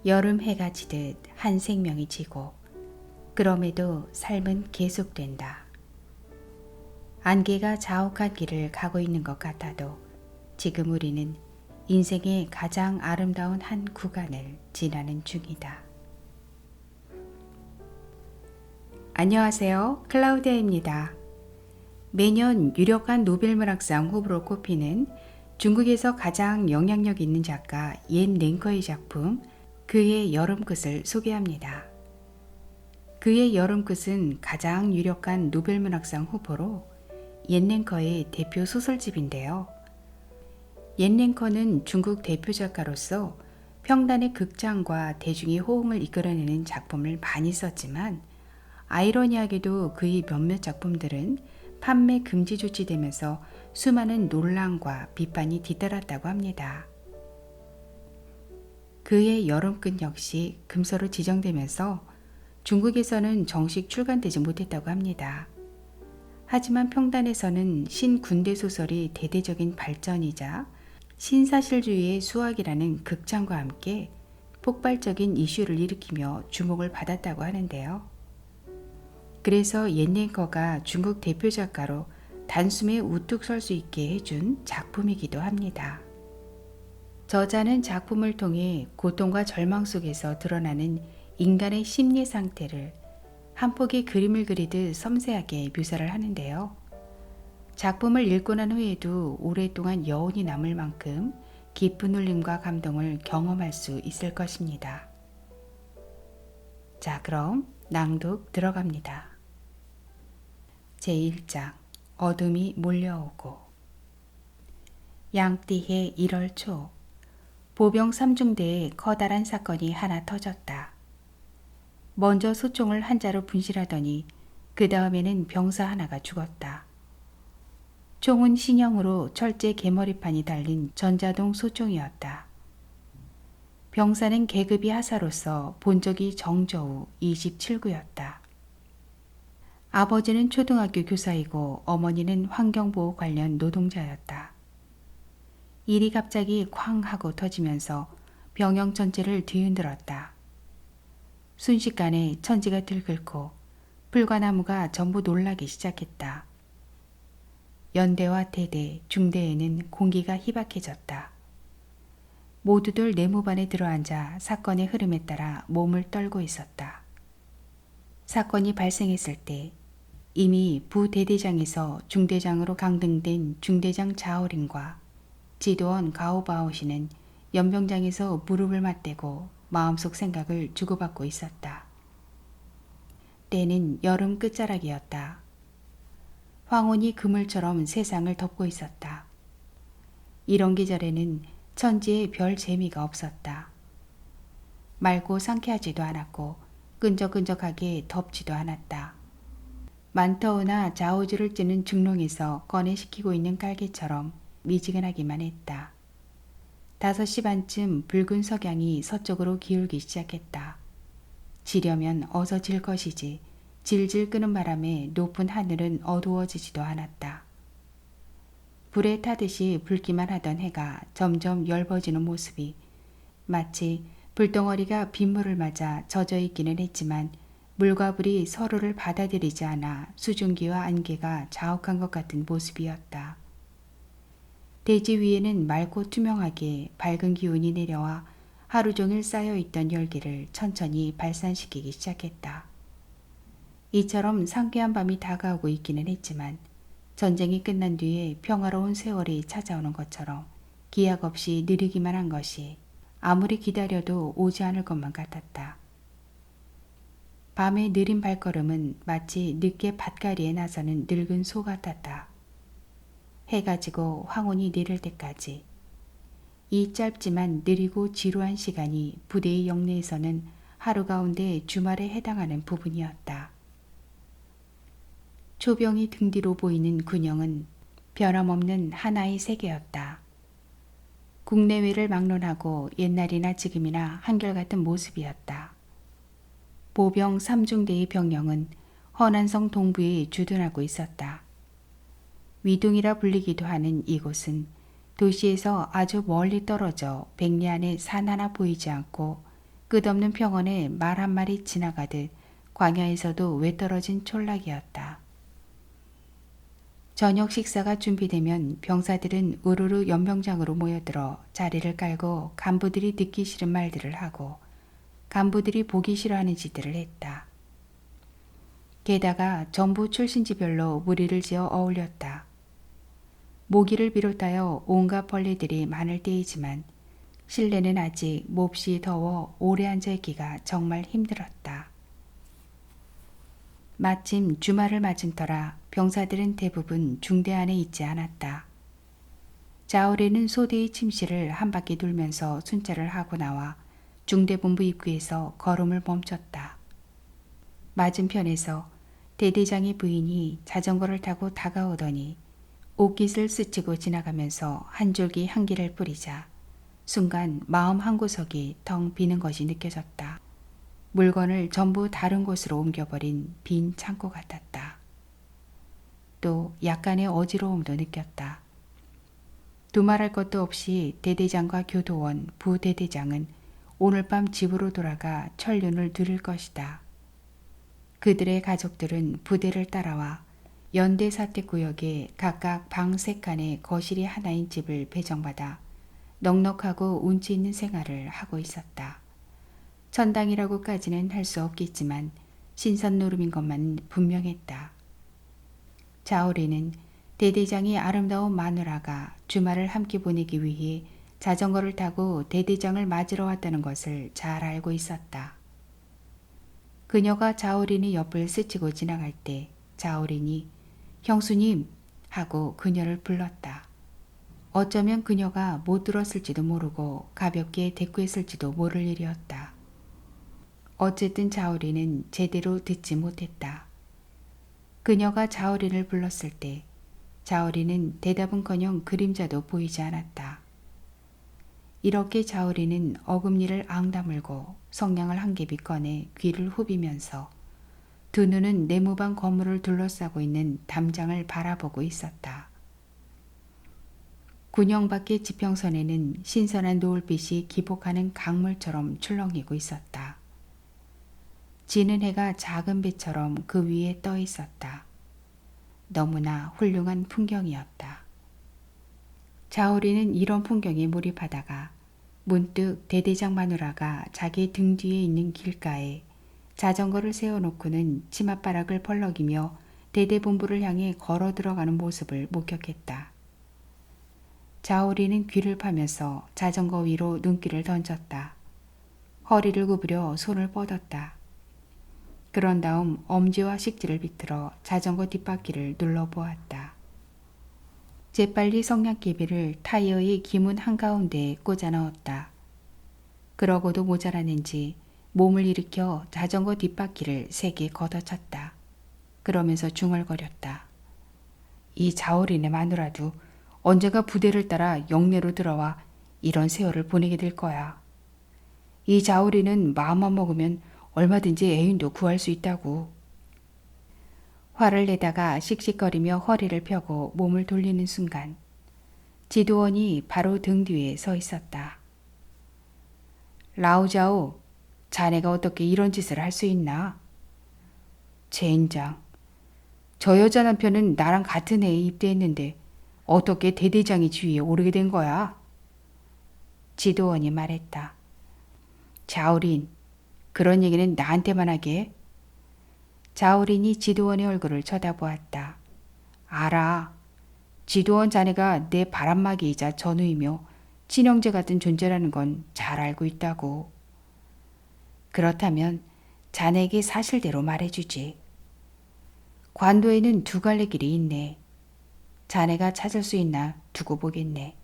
여름 해가 지듯 한 생명이 지고 그럼에도 삶은 계속된다. 안개가 자욱한 길을 가고 있는 것 같아도 지금 우리는 인생의 가장 아름다운 한 구간을 지나는 중이다. 안녕하세요. 클라우디아입니다. 매년 유력한 노벨문학상 후보로 꼽히는 중국에서 가장 영향력 있는 작가 옌 랭커의 작품 그의 여름끝을 소개합니다. 그의 여름끝은 가장 유력한 노벨문학상 후보로 옌 랭커의 대표 소설집인데요. 옌 랭커는 중국 대표 작가로서 평단의 극장과 대중의 호응을 이끌어내는 작품을 많이 썼지만 아이러니하게도 그의 몇몇 작품들은 판매 금지 조치되면서 수많은 논란과 비판이 뒤따랐다고 합니다. 그의 여름끝 역시 금서로 지정되면서 중국에서는 정식 출간되지 못했다고 합니다. 하지만 평단에서는 신군대 소설이 대대적인 발전이자 신사실주의의 수학이라는 극찬과 함께 폭발적인 이슈를 일으키며 주목을 받았다고 하는데요. 그래서 옌 랭커가 중국 대표 작가로 단숨에 우뚝 설 수 있게 해준 작품이기도 합니다. 저자는 작품을 통해 고통과 절망 속에서 드러나는 인간의 심리 상태를 한 폭의 그림을 그리듯 섬세하게 묘사를 하는데요. 작품을 읽고 난 후에도 오랫동안 여운이 남을 만큼 깊은 울림과 감동을 경험할 수 있을 것입니다. 자, 그럼 낭독 들어갑니다. 제1장 어둠이 몰려오고 양띠해 1월 초 보병 3중대에 커다란 사건이 하나 터졌다. 먼저 소총을 한자로 분실하더니 그 다음에는 병사 하나가 죽었다. 총은 신형으로 철제 개머리판이 달린 전자동 소총이었다. 병사는 계급이 하사로서 본적이 정저우 27구였다. 아버지는 초등학교 교사이고 어머니는 환경보호 관련 노동자였다. 일이 갑자기 쾅 하고 터지면서 병영 전체를 뒤흔들었다. 순식간에 천지가 들끓고 풀과 나무가 전부 놀라기 시작했다. 연대와 대대, 중대에는 공기가 희박해졌다. 모두들 네모반에 들어앉아 사건의 흐름에 따라 몸을 떨고 있었다. 사건이 발생했을 때 이미 부대대장에서 중대장으로 강등된 중대장 자오린과 지도원 가오바오시는 연병장에서 무릎을 맞대고 마음속 생각을 주고받고 있었다. 때는 여름 끝자락이었다. 황혼이 그물처럼 세상을 덮고 있었다. 이런 계절에는 천지에 별 재미가 없었다. 맑고 상쾌하지도 않았고 끈적끈적하게 덥지도 않았다. 만터우나 자오주를 찌는 중롱에서 꺼내시키고 있는 깔개처럼 미지근하기만 했다. 5시 반쯤 붉은 석양이 서쪽으로 기울기 시작했다. 지려면 어서 질 것이지 질질 끄는 바람에 높은 하늘은 어두워지지도 않았다. 불에 타듯이 붉기만 하던 해가 점점 엷어지는 모습이 마치 불덩어리가 빗물을 맞아 젖어 있기는 했지만 물과 불이 서로를 받아들이지 않아 수증기와 안개가 자욱한 것 같은 모습이었다. 대지 위에는 맑고 투명하게 밝은 기운이 내려와 하루 종일 쌓여있던 열기를 천천히 발산시키기 시작했다. 이처럼 상쾌한 밤이 다가오고 있기는 했지만 전쟁이 끝난 뒤에 평화로운 세월이 찾아오는 것처럼 기약 없이 느리기만 한 것이 아무리 기다려도 오지 않을 것만 같았다. 밤의 느린 발걸음은 마치 늦게 밭가리에 나서는 늙은 소 같았다. 해가 지고 황혼이 내릴 때까지 이 짧지만 느리고 지루한 시간이 부대의 영내에서는 하루 가운데 주말에 해당하는 부분이었다. 초병이 등 뒤로 보이는 군영은 변함없는 하나의 세계였다. 국내외를 막론하고 옛날이나 지금이나 한결같은 모습이었다. 보병 3중대의 병영은 허난성 동부에 주둔하고 있었다. 위둥이라 불리기도 하는 이곳은 도시에서 아주 멀리 떨어져 백리 안에 산 하나 보이지 않고 끝없는 평원에 말 한 마리 지나가듯 광야에서도 외떨어진 촌락이었다. 저녁 식사가 준비되면 병사들은 우르르 연병장으로 모여들어 자리를 깔고 간부들이 듣기 싫은 말들을 하고 간부들이 보기 싫어하는 짓들을 했다. 게다가 전부 출신지별로 무리를 지어 어울렸다. 모기를 비롯하여 온갖 벌레들이 많을 때이지만 실내는 아직 몹시 더워 오래 앉아있기가 정말 힘들었다. 마침 주말을 맞은 터라 병사들은 대부분 중대 안에 있지 않았다. 자오리는 소대의 침실을 한 바퀴 돌면서 순찰을 하고 나와 중대본부 입구에서 걸음을 멈췄다. 맞은편에서 대대장의 부인이 자전거를 타고 다가오더니 옷깃을 스치고 지나가면서 한 줄기 향기를 뿌리자 순간 마음 한구석이 텅 비는 것이 느껴졌다. 물건을 전부 다른 곳으로 옮겨버린 빈 창고 같았다. 또 약간의 어지러움도 느꼈다. 두말할 것도 없이 대대장과 교도원, 부대대장은 오늘 밤 집으로 돌아가 천륜을 누릴 것이다. 그들의 가족들은 부대를 따라와 연대사택구역에 각각 방 3칸의 거실이 하나인 집을 배정받아 넉넉하고 운치 있는 생활을 하고 있었다. 천당이라고까지는 할 수 없겠지만 신선 노름인 것만 분명했다. 자오리는 대대장이 아름다운 마누라가 주말을 함께 보내기 위해 자전거를 타고 대대장을 맞으러 왔다는 것을 잘 알고 있었다. 그녀가 자오린의 옆을 스치고 지나갈 때 자오린이 형수님 하고 그녀를 불렀다. 어쩌면 그녀가 못 들었을지도 모르고 가볍게 대꾸했을지도 모를 일이었다. 어쨌든 자오린은 제대로 듣지 못했다. 그녀가 자오린을 불렀을 때 자오린은 대답은커녕 그림자도 보이지 않았다. 이렇게 자오린은 어금니를 앙다물고 성냥을 한 개비 꺼내 귀를 후비면서 두 눈은 내무방 건물을 둘러싸고 있는 담장을 바라보고 있었다. 군영 밖의 지평선에는 신선한 노을빛이 기복하는 강물처럼 출렁이고 있었다. 지는 해가 작은 배처럼 그 위에 떠 있었다. 너무나 훌륭한 풍경이었다. 자오리는 이런 풍경에 몰입하다가 문득 대대장 마누라가 자기 등 뒤에 있는 길가에 자전거를 세워놓고는 치맛바락을 벌럭이며 대대본부를 향해 걸어 들어가는 모습을 목격했다. 자오리는 귀를 파면서 자전거 위로 눈길을 던졌다. 허리를 구부려 손을 뻗었다. 그런 다음 엄지와 식지를 비틀어 자전거 뒷바퀴를 눌러보았다. 재빨리 성냥개비를 타이어의 기문 한가운데에 꽂아 넣었다. 그러고도 모자라는지 몸을 일으켜 자전거 뒷바퀴를 세게 걷어찼다. 그러면서 중얼거렸다. 이 자오린의 마누라도 언젠가 부대를 따라 영내로 들어와 이런 세월을 보내게 될 거야. 이 자오린은 마음만 먹으면 얼마든지 애인도 구할 수 있다고. 화를 내다가 씩씩거리며 허리를 펴고 몸을 돌리는 순간 지도원이 바로 등 뒤에 서 있었다. 라오자오, 자네가 어떻게 이런 짓을 할 수 있나? 젠장, 저 여자 남편은 나랑 같은 해에 입대했는데 어떻게 대대장이 지위에 오르게 된 거야? 지도원이 말했다. 자오린, 그런 얘기는 나한테만 하게. 자오린이 지도원의 얼굴을 쳐다보았다. 알아. 지도원 자네가 내 바람막이이자 전우이며 친형제 같은 존재라는 건 잘 알고 있다고. 그렇다면 자네에게 사실대로 말해주지. 관도에는 두 갈래 길이 있네. 자네가 찾을 수 있나 두고 보겠네.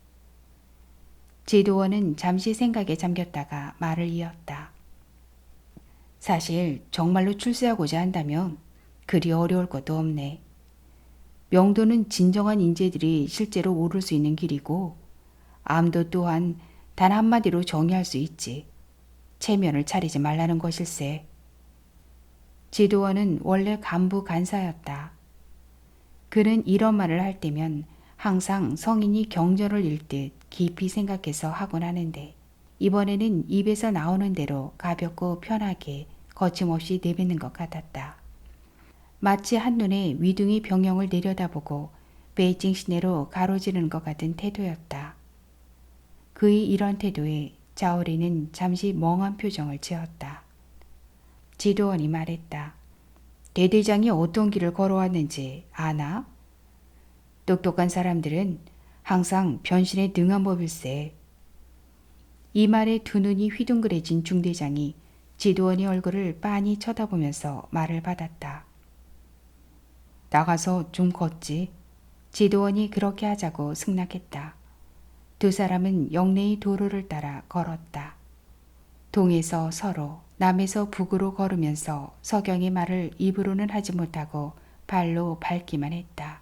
지도원은 잠시 생각에 잠겼다가 말을 이었다. 사실 정말로 출세하고자 한다면 그리 어려울 것도 없네. 명도는 진정한 인재들이 실제로 오를 수 있는 길이고 암도 또한 단 한마디로 정의할 수 있지. 체면을 차리지 말라는 것일세. 지도원은 원래 간부 간사였다. 그는 이런 말을 할 때면 항상 성인이 경전을 읽듯 깊이 생각해서 하곤 하는데 이번에는 입에서 나오는 대로 가볍고 편하게 거침없이 내뱉는 것 같았다. 마치 한눈에 위둥이 병영을 내려다보고 베이징 시내로 가로지르는 것 같은 태도였다. 그의 이런 태도에 자오리는 잠시 멍한 표정을 지었다. 지도원이 말했다. 대대장이 어떤 길을 걸어왔는지 아나? 똑똑한 사람들은 항상 변신에 능한 법일세. 이 말에 두 눈이 휘둥그레진 중대장이 지도원의 얼굴을 빤히 쳐다보면서 말을 받았다. 나가서 좀 걷지. 지도원이 그렇게 하자고 승낙했다. 두 사람은 영내의 도로를 따라 걸었다. 동에서 서로, 남에서 북으로 걸으면서 서경의 말을 입으로는 하지 못하고 발로 밟기만 했다.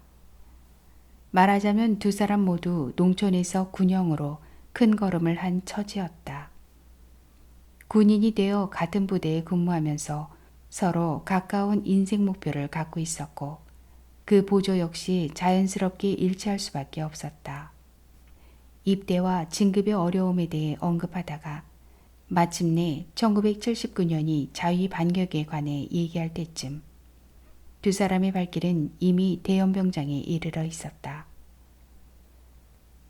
말하자면 두 사람 모두 농촌에서 군형으로 큰 걸음을 한 처지였다. 군인이 되어 같은 부대에 근무하면서 서로 가까운 인생 목표를 갖고 있었고 그 보조 역시 자연스럽게 일치할 수밖에 없었다. 입대와 진급의 어려움에 대해 언급하다가 마침내 1979년이 자위 반격에 관해 얘기할 때쯤 두 사람의 발길은 이미 대연병장에 이르러 있었다.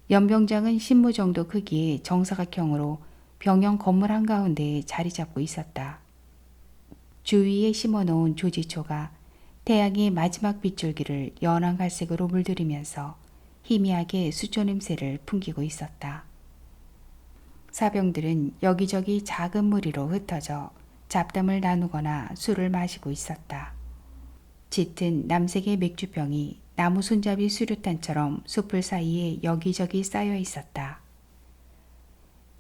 연병장은 신무 정도 크기의 정사각형으로 병영 건물 한가운데에 자리 잡고 있었다. 주위에 심어놓은 조지초가 태양의 마지막 빗줄기를 연한 갈색으로 물들이면서 희미하게 수초 냄새를 풍기고 있었다. 사병들은 여기저기 작은 무리로 흩어져 잡담을 나누거나 술을 마시고 있었다. 짙은 남색의 맥주병이 나무 손잡이 수류탄처럼 숲을 사이에 여기저기 쌓여 있었다.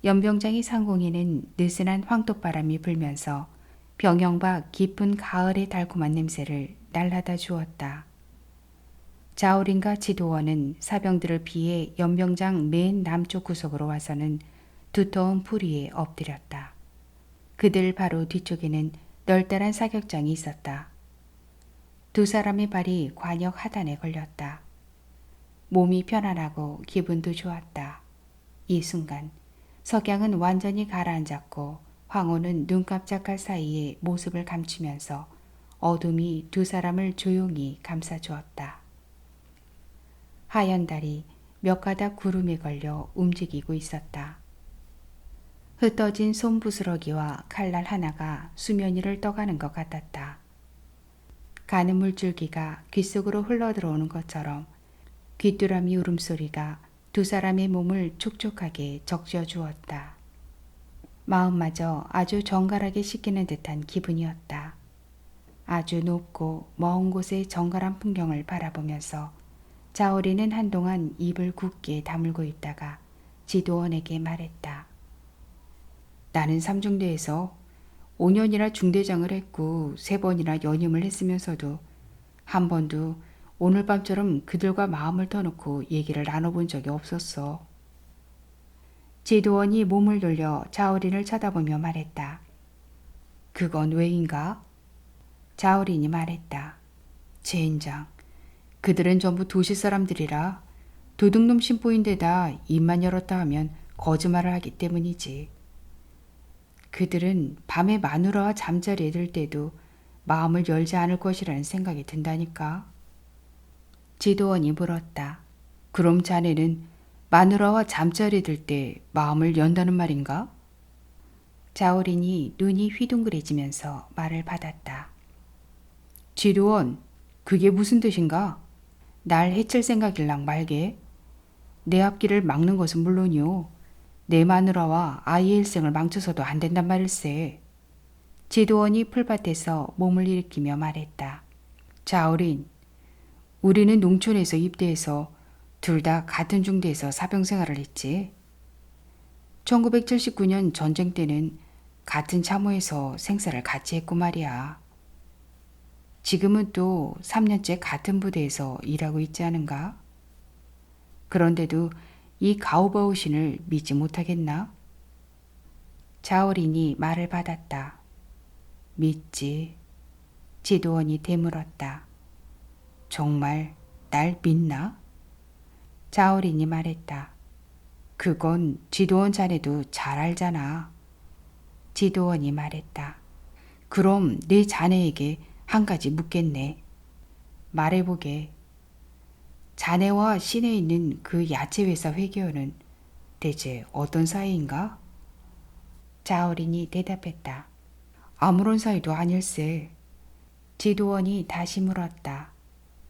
연병장의 상공에는 느슨한 황토바람이 불면서 병영 밖 깊은 가을의 달콤한 냄새를 날라다 주었다. 자오린과 지도원은 사병들을 피해 연병장 맨 남쪽 구석으로 와서는 두터운 풀 위에 엎드렸다. 그들 바로 뒤쪽에는 널따란 사격장이 있었다. 두 사람의 발이 관역 하단에 걸렸다. 몸이 편안하고 기분도 좋았다. 이 순간 석양은 완전히 가라앉았고 황호는 눈 깜짝할 사이에 모습을 감추면서 어둠이 두 사람을 조용히 감싸주었다. 하얀 달이 몇 가닥 구름에 걸려 움직이고 있었다. 흩어진 솜부스러기와 칼날 하나가 수면 위를 떠가는 것 같았다. 가는 물줄기가 귓속으로 흘러들어오는 것처럼 귀뚜라미 울음소리가 두 사람의 몸을 촉촉하게 적셔주었다. 마음마저 아주 정갈하게 씻기는 듯한 기분이었다. 아주 높고 먼 곳의 정갈한 풍경을 바라보면서 자오리는 한동안 입을 굳게 다물고 있다가 지도원에게 말했다. 나는 삼중대에서 5년이나 중대장을 했고 3번이나 연임을 했으면서도 한 번도 오늘 밤처럼 그들과 마음을 터놓고 얘기를 나눠본 적이 없었어. 지도원이 몸을 돌려 자오린을 쳐다보며 말했다. 그건 왜인가? 자오린이 말했다. 젠장, 그들은 전부 도시 사람들이라 도둑놈 심보인데다 입만 열었다 하면 거짓말을 하기 때문이지. 그들은 밤에 마누라와 잠자리에 들 때도 마음을 열지 않을 것이라는 생각이 든다니까. 지도원이 물었다. 그럼 자네는 마누라와 잠자리에 들 때 마음을 연다는 말인가? 자오린이 눈이 휘둥그레지면서 말을 받았다. 지도원, 그게 무슨 뜻인가? 날 해칠 생각일랑 말게. 내 앞길을 막는 것은 물론이요. 내 마누라와 아이의 일생을 망쳐서도 안 된단 말일세. 지도원이 풀밭에서 몸을 일으키며 말했다. 자오린, 우리는 농촌에서 입대해서 둘 다 같은 중대에서 사병 생활을 했지. 1979년 전쟁 때는 같은 참호에서 생사를 같이 했고 말이야. 지금은 또 3년째 같은 부대에서 일하고 있지 않은가? 그런데도 이 가오바오신을 믿지 못하겠나? 자오린이 말을 받았다. 믿지. 지도원이 되물었다. 정말 날 믿나? 자오린이 말했다. 그건 지도원 자네도 잘 알잖아. 지도원이 말했다. 그럼 내 자네에게 한 가지 묻겠네. 말해보게. 자네와 시내에 있는 그 야채회사 회계원은 대체 어떤 사이인가? 자어린이 대답했다. 아무런 사이도 아닐세. 지도원이 다시 물었다.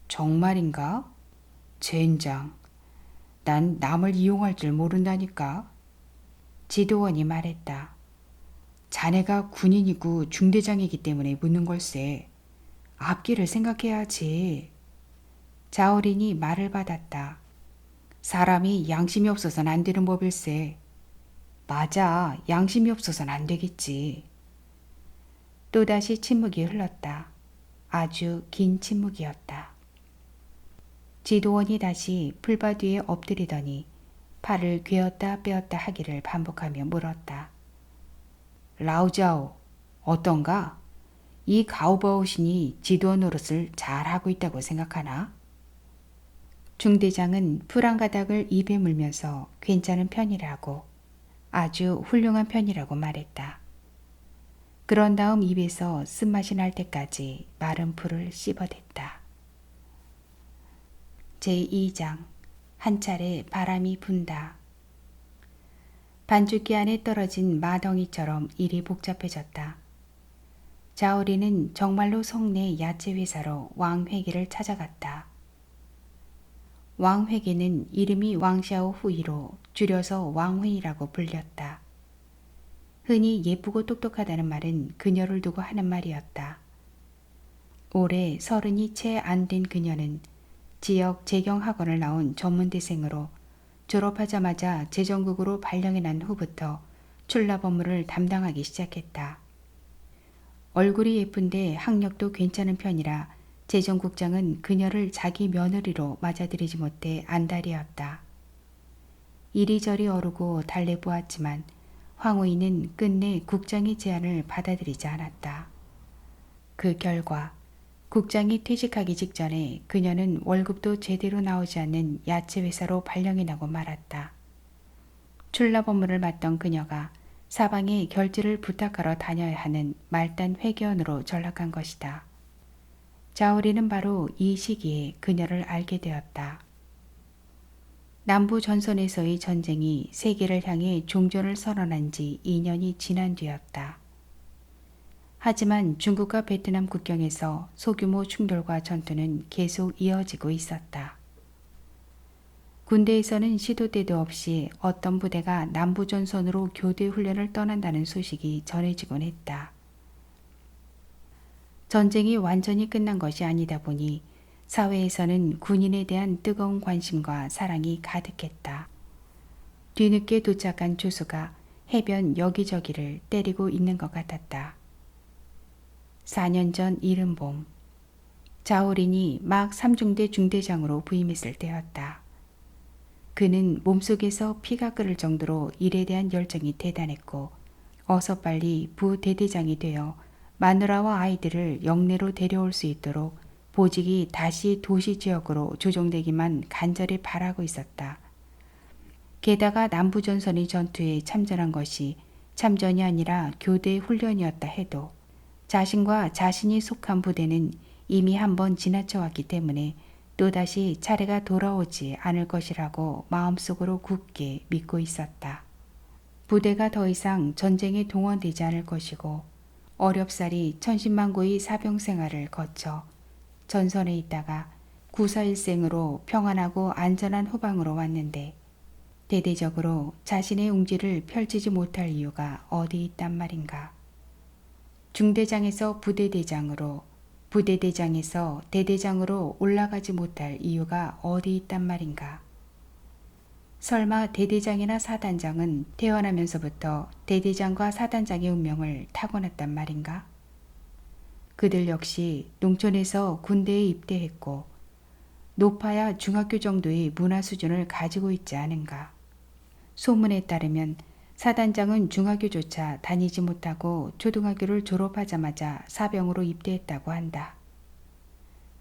정말인가? 젠장, 난 남을 이용할 줄 모른다니까. 지도원이 말했다. 자네가 군인이고 중대장이기 때문에 묻는 걸세. 앞길을 생각해야지. 자어린이 말을 받았다. 사람이 양심이 없어서는 안 되는 법일세. 맞아, 양심이 없어서는 안 되겠지. 또다시 침묵이 흘렀다. 아주 긴 침묵이었다. 지도원이 다시 풀밭 위에 엎드리더니 팔을 괴었다 빼었다 하기를 반복하며 물었다. 라우자오, 어떤가? 이 가오바오신이 지도원 노릇을 잘하고 있다고 생각하나? 중대장은 풀 한 가닥을 입에 물면서 괜찮은 편이라고, 아주 훌륭한 편이라고 말했다. 그런 다음 입에서 쓴맛이 날 때까지 마른 풀을 씹어댔다. 제2장 한 차례 바람이 분다. 반죽기 안에 떨어진 마덩이처럼 일이 복잡해졌다. 자오리는 정말로 성내 야채회사로 왕회계를 찾아갔다. 왕회계는 이름이 왕샤오 후이로 줄여서 왕회이라고 불렸다. 흔히 예쁘고 똑똑하다는 말은 그녀를 두고 하는 말이었다. 올해 30이 채 안 된 그녀는 지역 재경학원을 나온 전문대생으로 졸업하자마자 재정국으로 발령이 난 후부터 출납 업무를 담당하기 시작했다. 얼굴이 예쁜데 학력도 괜찮은 편이라 재정국장은 그녀를 자기 며느리로 맞아들이지 못해 안달이었다. 이리저리 어르고 달래보았지만 황후인은 끝내 국장의 제안을 받아들이지 않았다. 그 결과 국장이 퇴직하기 직전에 그녀는 월급도 제대로 나오지 않는 야채회사로 발령이 나고 말았다. 출납 업무를 맡던 그녀가 사방에 결제를 부탁하러 다녀야 하는 말단 회계원으로 전락한 것이다. 자오리는 바로 이 시기에 그녀를 알게 되었다. 남부 전선에서의 전쟁이 세계를 향해 종전을 선언한 지 2년이 지난 뒤였다. 하지만 중국과 베트남 국경에서 소규모 충돌과 전투는 계속 이어지고 있었다. 군대에서는 시도 때도 없이 어떤 부대가 남부전선으로 교대 훈련을 떠난다는 소식이 전해지곤 했다. 전쟁이 완전히 끝난 것이 아니다 보니 사회에서는 군인에 대한 뜨거운 관심과 사랑이 가득했다. 뒤늦게 도착한 조수가 해변 여기저기를 때리고 있는 것 같았다. 4년 전 이른 봄, 자오린이 막 3중대 중대장으로 부임했을 때였다. 그는 몸속에서 피가 끓을 정도로 일에 대한 열정이 대단했고 어서 빨리 부대대장이 되어 마누라와 아이들을 영내로 데려올 수 있도록 보직이 다시 도시 지역으로 조정되기만 간절히 바라고 있었다. 게다가 남부전선의 전투에 참전한 것이 참전이 아니라 교대 훈련이었다 해도 자신과 자신이 속한 부대는 이미 한번 지나쳐 왔기 때문에 또다시 차례가 돌아오지 않을 것이라고 마음속으로 굳게 믿고 있었다. 부대가 더 이상 전쟁에 동원되지 않을 것이고 어렵사리 천신만고의 사병 생활을 거쳐 전선에 있다가 구사일생으로 평안하고 안전한 후방으로 왔는데 대대적으로 자신의 웅지를 펼치지 못할 이유가 어디 있단 말인가. 중대장에서 부대대장으로, 부대대장에서 대대장으로 올라가지 못할 이유가 어디 있단 말인가. 설마 대대장이나 사단장은 태어나면서부터 대대장과 사단장의 운명을 타고났단 말인가? 그들 역시 농촌에서 군대에 입대했고 높아야 중학교 정도의 문화 수준을 가지고 있지 않은가. 소문에 따르면 사단장은 중학교조차 다니지 못하고 초등학교를 졸업하자마자 사병으로 입대했다고 한다.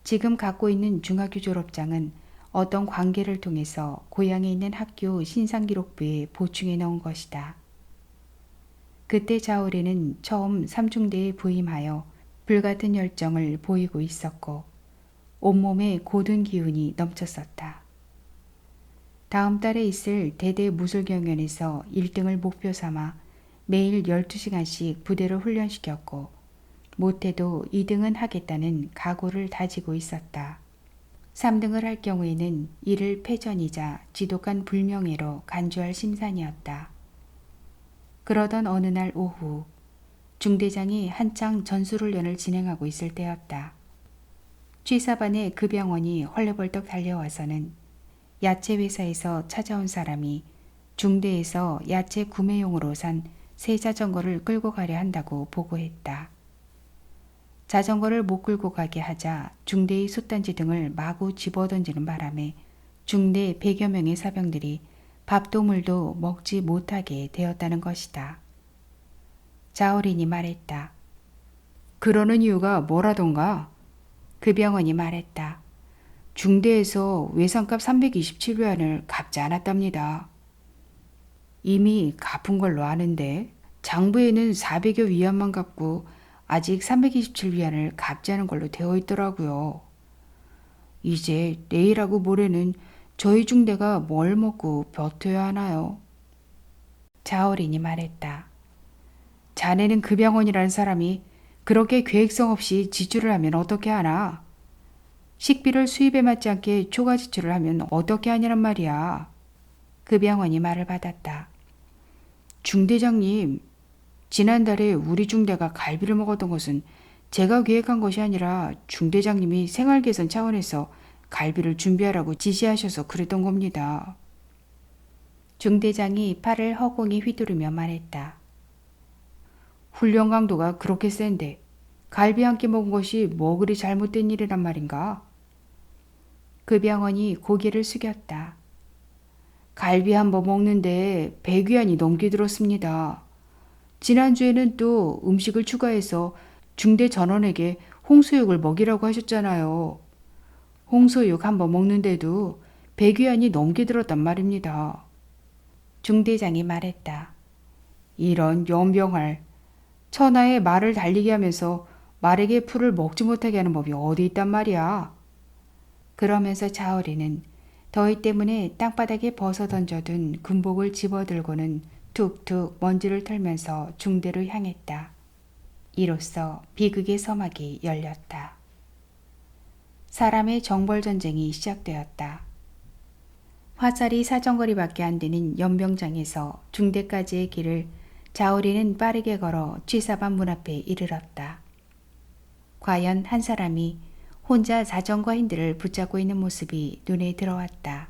지금 갖고 있는 중학교 졸업장은 어떤 관계를 통해서 고향에 있는 학교 신상기록부에 보충해 넣은 것이다. 그때 자오리는 처음 삼중대에 부임하여 불같은 열정을 보이고 있었고 온몸에 고든 기운이 넘쳤었다. 다음 달에 있을 대대 무술경연에서 1등을 목표 삼아 매일 12시간씩 부대를 훈련시켰고 못해도 2등은 하겠다는 각오를 다지고 있었다. 3등을 할 경우에는 이를 패전이자 지독한 불명예로 간주할 심산이었다. 그러던 어느 날 오후 중대장이 한창 전술훈련을 진행하고 있을 때였다. 취사반의 그 병원이 헐레벌떡 달려와서는 야채 회사에서 찾아온 사람이 중대에서 야채 구매용으로 산 새 자전거를 끌고 가려 한다고 보고했다. 자전거를 못 끌고 가게 하자 중대의 솥단지 등을 마구 집어던지는 바람에 중대 100여 명의 사병들이 밥도 물도 먹지 못하게 되었다는 것이다. 자오린이 말했다. 그러는 이유가 뭐라던가? 그 병원이 말했다. 중대에서 외상값 327위안을 갚지 않았답니다. 이미 갚은 걸로 아는데 장부에는 400여 위안만 갚고 아직 327위안을 갚지 않은 걸로 되어 있더라고요. 이제 내일하고 모레는 저희 중대가 뭘 먹고 버텨야 하나요? 자어린이 말했다. 자네는 그 병원이라는 사람이 그렇게 계획성 없이 지출을 하면 어떻게 하나? 식비를 수입에 맞지 않게 초과 지출을 하면 어떻게 하냐란 말이야. 그 병원이 말을 받았다. 중대장님, 지난달에 우리 중대가 갈비를 먹었던 것은 제가 계획한 것이 아니라 중대장님이 생활개선 차원에서 갈비를 준비하라고 지시하셔서 그랬던 겁니다. 중대장이 팔을 허공에 휘두르며 말했다. 훈련 강도가 그렇게 센데 갈비 한 끼 먹은 것이 뭐 그리 잘못된 일이란 말인가? 그 병원이 고개를 숙였다. 갈비 한 번 먹는데 100위안이 넘게 들었습니다. 지난주에는 또 음식을 추가해서 중대 전원에게 홍수육을 먹이라고 하셨잖아요. 홍수육 한 번 먹는데도 100위안이 넘게 들었단 말입니다. 중대장이 말했다. 이런 연병할, 천하의 말을 달리게 하면서 말에게 풀을 먹지 못하게 하는 법이 어디 있단 말이야. 그러면서 자어리는 더위 때문에 땅바닥에 벗어 던져둔 군복을 집어들고는 툭툭 먼지를 털면서 중대로 향했다. 이로써 비극의 서막이 열렸다. 사람의 정벌전쟁이 시작되었다. 화살이 사정거리밖에 안 되는 연병장에서 중대까지의 길을 자오리는 빠르게 걸어 취사반 문 앞에 이르렀다. 과연 한 사람이 혼자 자전거 핸들을 붙잡고 있는 모습이 눈에 들어왔다.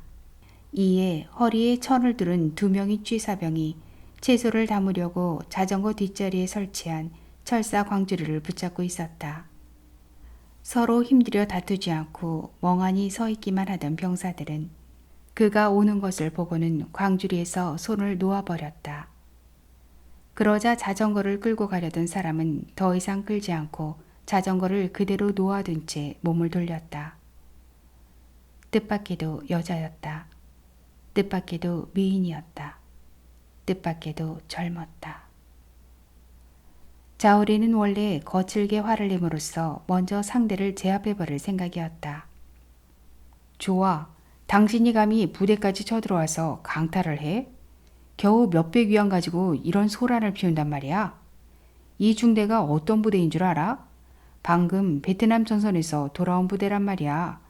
이에 허리에 천을 두른 2명의 취사병이 채소를 담으려고 자전거 뒷자리에 설치한 철사 광주리를 붙잡고 있었다. 서로 힘들여 다투지 않고 멍하니 서 있기만 하던 병사들은 그가 오는 것을 보고는 광주리에서 손을 놓아버렸다. 그러자 자전거를 끌고 가려던 사람은 더 이상 끌지 않고 자전거를 그대로 놓아둔 채 몸을 돌렸다. 뜻밖에도 여자였다. 뜻밖에도 미인이었다. 뜻밖에도 젊었다. 자오리는 원래 거칠게 화를 내므로써 먼저 상대를 제압해버릴 생각이었다. 좋아, 당신이 감히 부대까지 쳐들어와서 강탈을 해? 겨우 몇백 위안 가지고 이런 소란을 피운단 말이야. 이 중대가 어떤 부대인 줄 알아? 방금 베트남 전선에서 돌아온 부대란 말이야.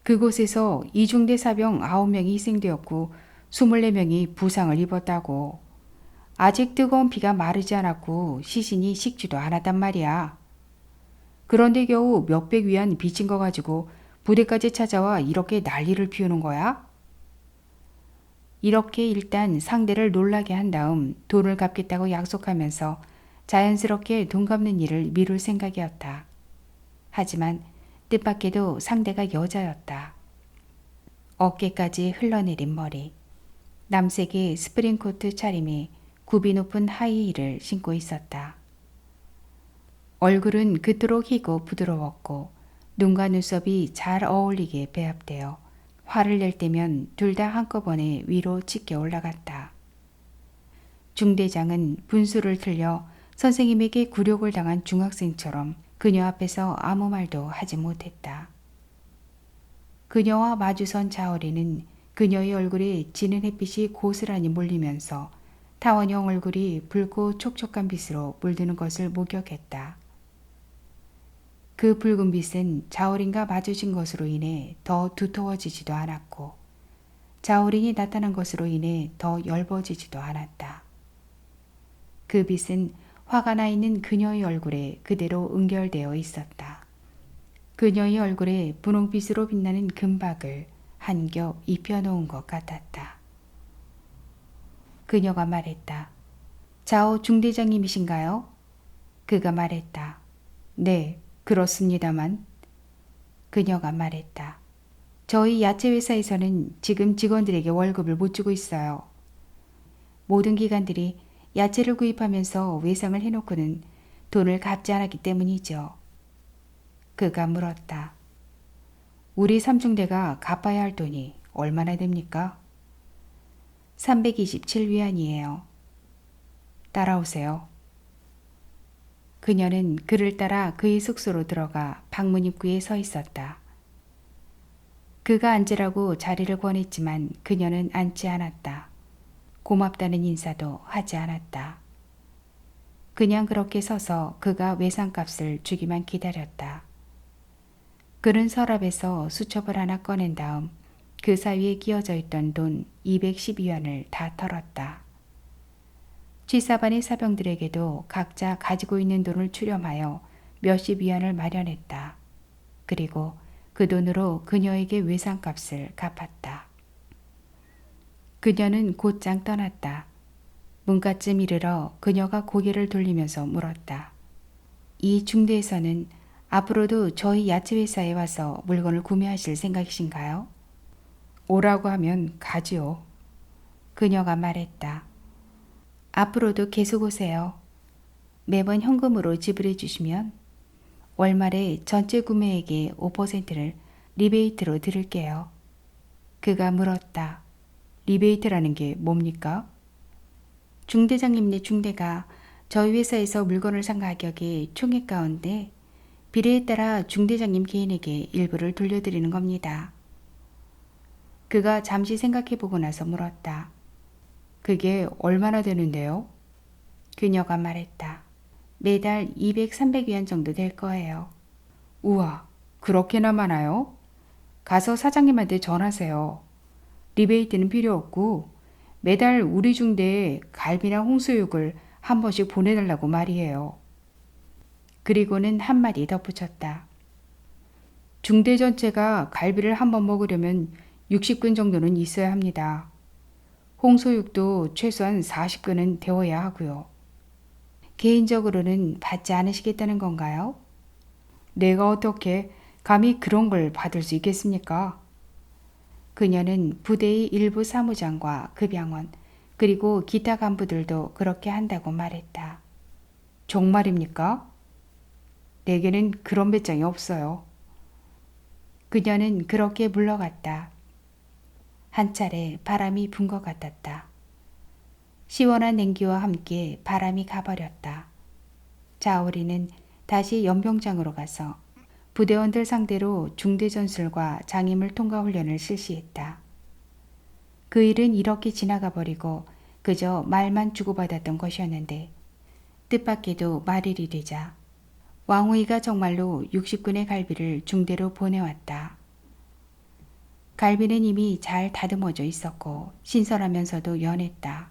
그곳에서 이중대 사병 9명이 희생되었고 24명이 부상을 입었다고. 아직 뜨거운 피가 마르지 않았고 시신이 식지도 않았단 말이야. 그런데 겨우 몇백 위안 빚진 거 가지고 부대까지 찾아와 이렇게 난리를 피우는 거야? 이렇게 일단 상대를 놀라게 한 다음 돈을 갚겠다고 약속하면서 자연스럽게 돈 갚는 일을 미룰 생각이었다. 하지만 뜻밖에도 상대가 여자였다. 어깨까지 흘러내린 머리, 남색의 스프링코트 차림에 굽이 높은 하이힐을 신고 있었다. 얼굴은 그토록 희고 부드러웠고 눈과 눈썹이 잘 어울리게 배합되어 화를 낼 때면 둘 다 한꺼번에 위로 치켜 올라갔다. 중대장은 분수를 틀려 선생님에게 굴욕을 당한 중학생처럼 그녀 앞에서 아무 말도 하지 못했다. 그녀와 마주선 자오리는 그녀의 얼굴에 지는 햇빛이 고스란히 몰리면서 타원형 얼굴이 붉고 촉촉한 빛으로 물드는 것을 목격했다. 그 붉은 빛은 자오린과 마주친 것으로 인해 더 두터워지지도 않았고 자오린이 나타난 것으로 인해 더 엷어지지도 않았다. 그 빛은 화가 나 있는 그녀의 얼굴에 그대로 응결되어 있었다. 그녀의 얼굴에 분홍빛으로 빛나는 금박을 한 겹 입혀놓은 것 같았다. 그녀가 말했다. 자오 중대장님이신가요? 그가 말했다. 네, 그렇습니다만. 그녀가 말했다. 저희 야채 회사에서는 지금 직원들에게 월급을 못 주고 있어요. 모든 기관들이 야채를 구입하면서 외상을 해놓고는 돈을 갚지 않았기 때문이죠. 그가 물었다. 우리 삼중대가 갚아야 할 돈이 얼마나 됩니까? 327위안이에요. 따라오세요. 그녀는 그를 따라 그의 숙소로 들어가 방문 입구에 서 있었다. 그가 앉으라고 자리를 권했지만 그녀는 앉지 않았다. 고맙다는 인사도 하지 않았다. 그냥 그렇게 서서 그가 외상값을 주기만 기다렸다. 그는 서랍에서 수첩을 하나 꺼낸 다음 그 사이에 끼어져 있던 돈 210위안을 다 털었다. 취사반의 사병들에게도 각자 가지고 있는 돈을 추렴하여 몇십 위안을 마련했다. 그리고 그 돈으로 그녀에게 외상값을 갚았다. 그녀는 곧장 떠났다. 문갓쯤 이르러 그녀가 고개를 돌리면서 물었다. 이 중대에서는 앞으로도 저희 야채회사에 와서 물건을 구매하실 생각이신가요? 오라고 하면 가지요. 그녀가 말했다. 앞으로도 계속 오세요. 매번 현금으로 지불해 주시면 월말에 전체 구매액의 5%를 리베이트로 드릴게요. 그가 물었다. 리베이트라는 게 뭡니까? 중대장님네 중대가 저희 회사에서 물건을 산 가격의 총액 가운데 비례에 따라 중대장님 개인에게 일부를 돌려드리는 겁니다. 그가 잠시 생각해보고 나서 물었다. 그게 얼마나 되는데요? 그녀가 말했다. 매달 200, 300위안 정도 될 거예요. 우와, 그렇게나 많아요? 가서 사장님한테 전하세요. 리베이트는 필요 없고 매달 우리 중대에 갈비나 홍수육을 한 번씩 보내달라고 말이에요. 그리고는 한마디 덧붙였다. 중대 전체가 갈비를 한 번 먹으려면 60근 정도는 있어야 합니다. 홍소육도 최소한 40근은 되어야 하고요. 개인적으로는 받지 않으시겠다는 건가요? 내가 어떻게 감히 그런 걸 받을 수 있겠습니까? 그녀는 부대의 일부 사무장과 급양원 그리고 기타 간부들도 그렇게 한다고 말했다. 정말입니까? 내게는 그런 배짱이 없어요. 그녀는 그렇게 물러갔다. 한 차례 바람이 분 것 같았다. 시원한 냉기와 함께 바람이 가버렸다. 자오리는 다시 연병장으로 가서 부대원들 상대로 중대전술과 장임을 통과 훈련을 실시했다. 그 일은 이렇게 지나가 버리고 그저 말만 주고받았던 것이었는데 뜻밖에도 말일이 되자 왕후이가 정말로 60근의 갈비를 중대로 보내왔다. 갈비는 이미 잘 다듬어져 있었고 신선하면서도 연했다.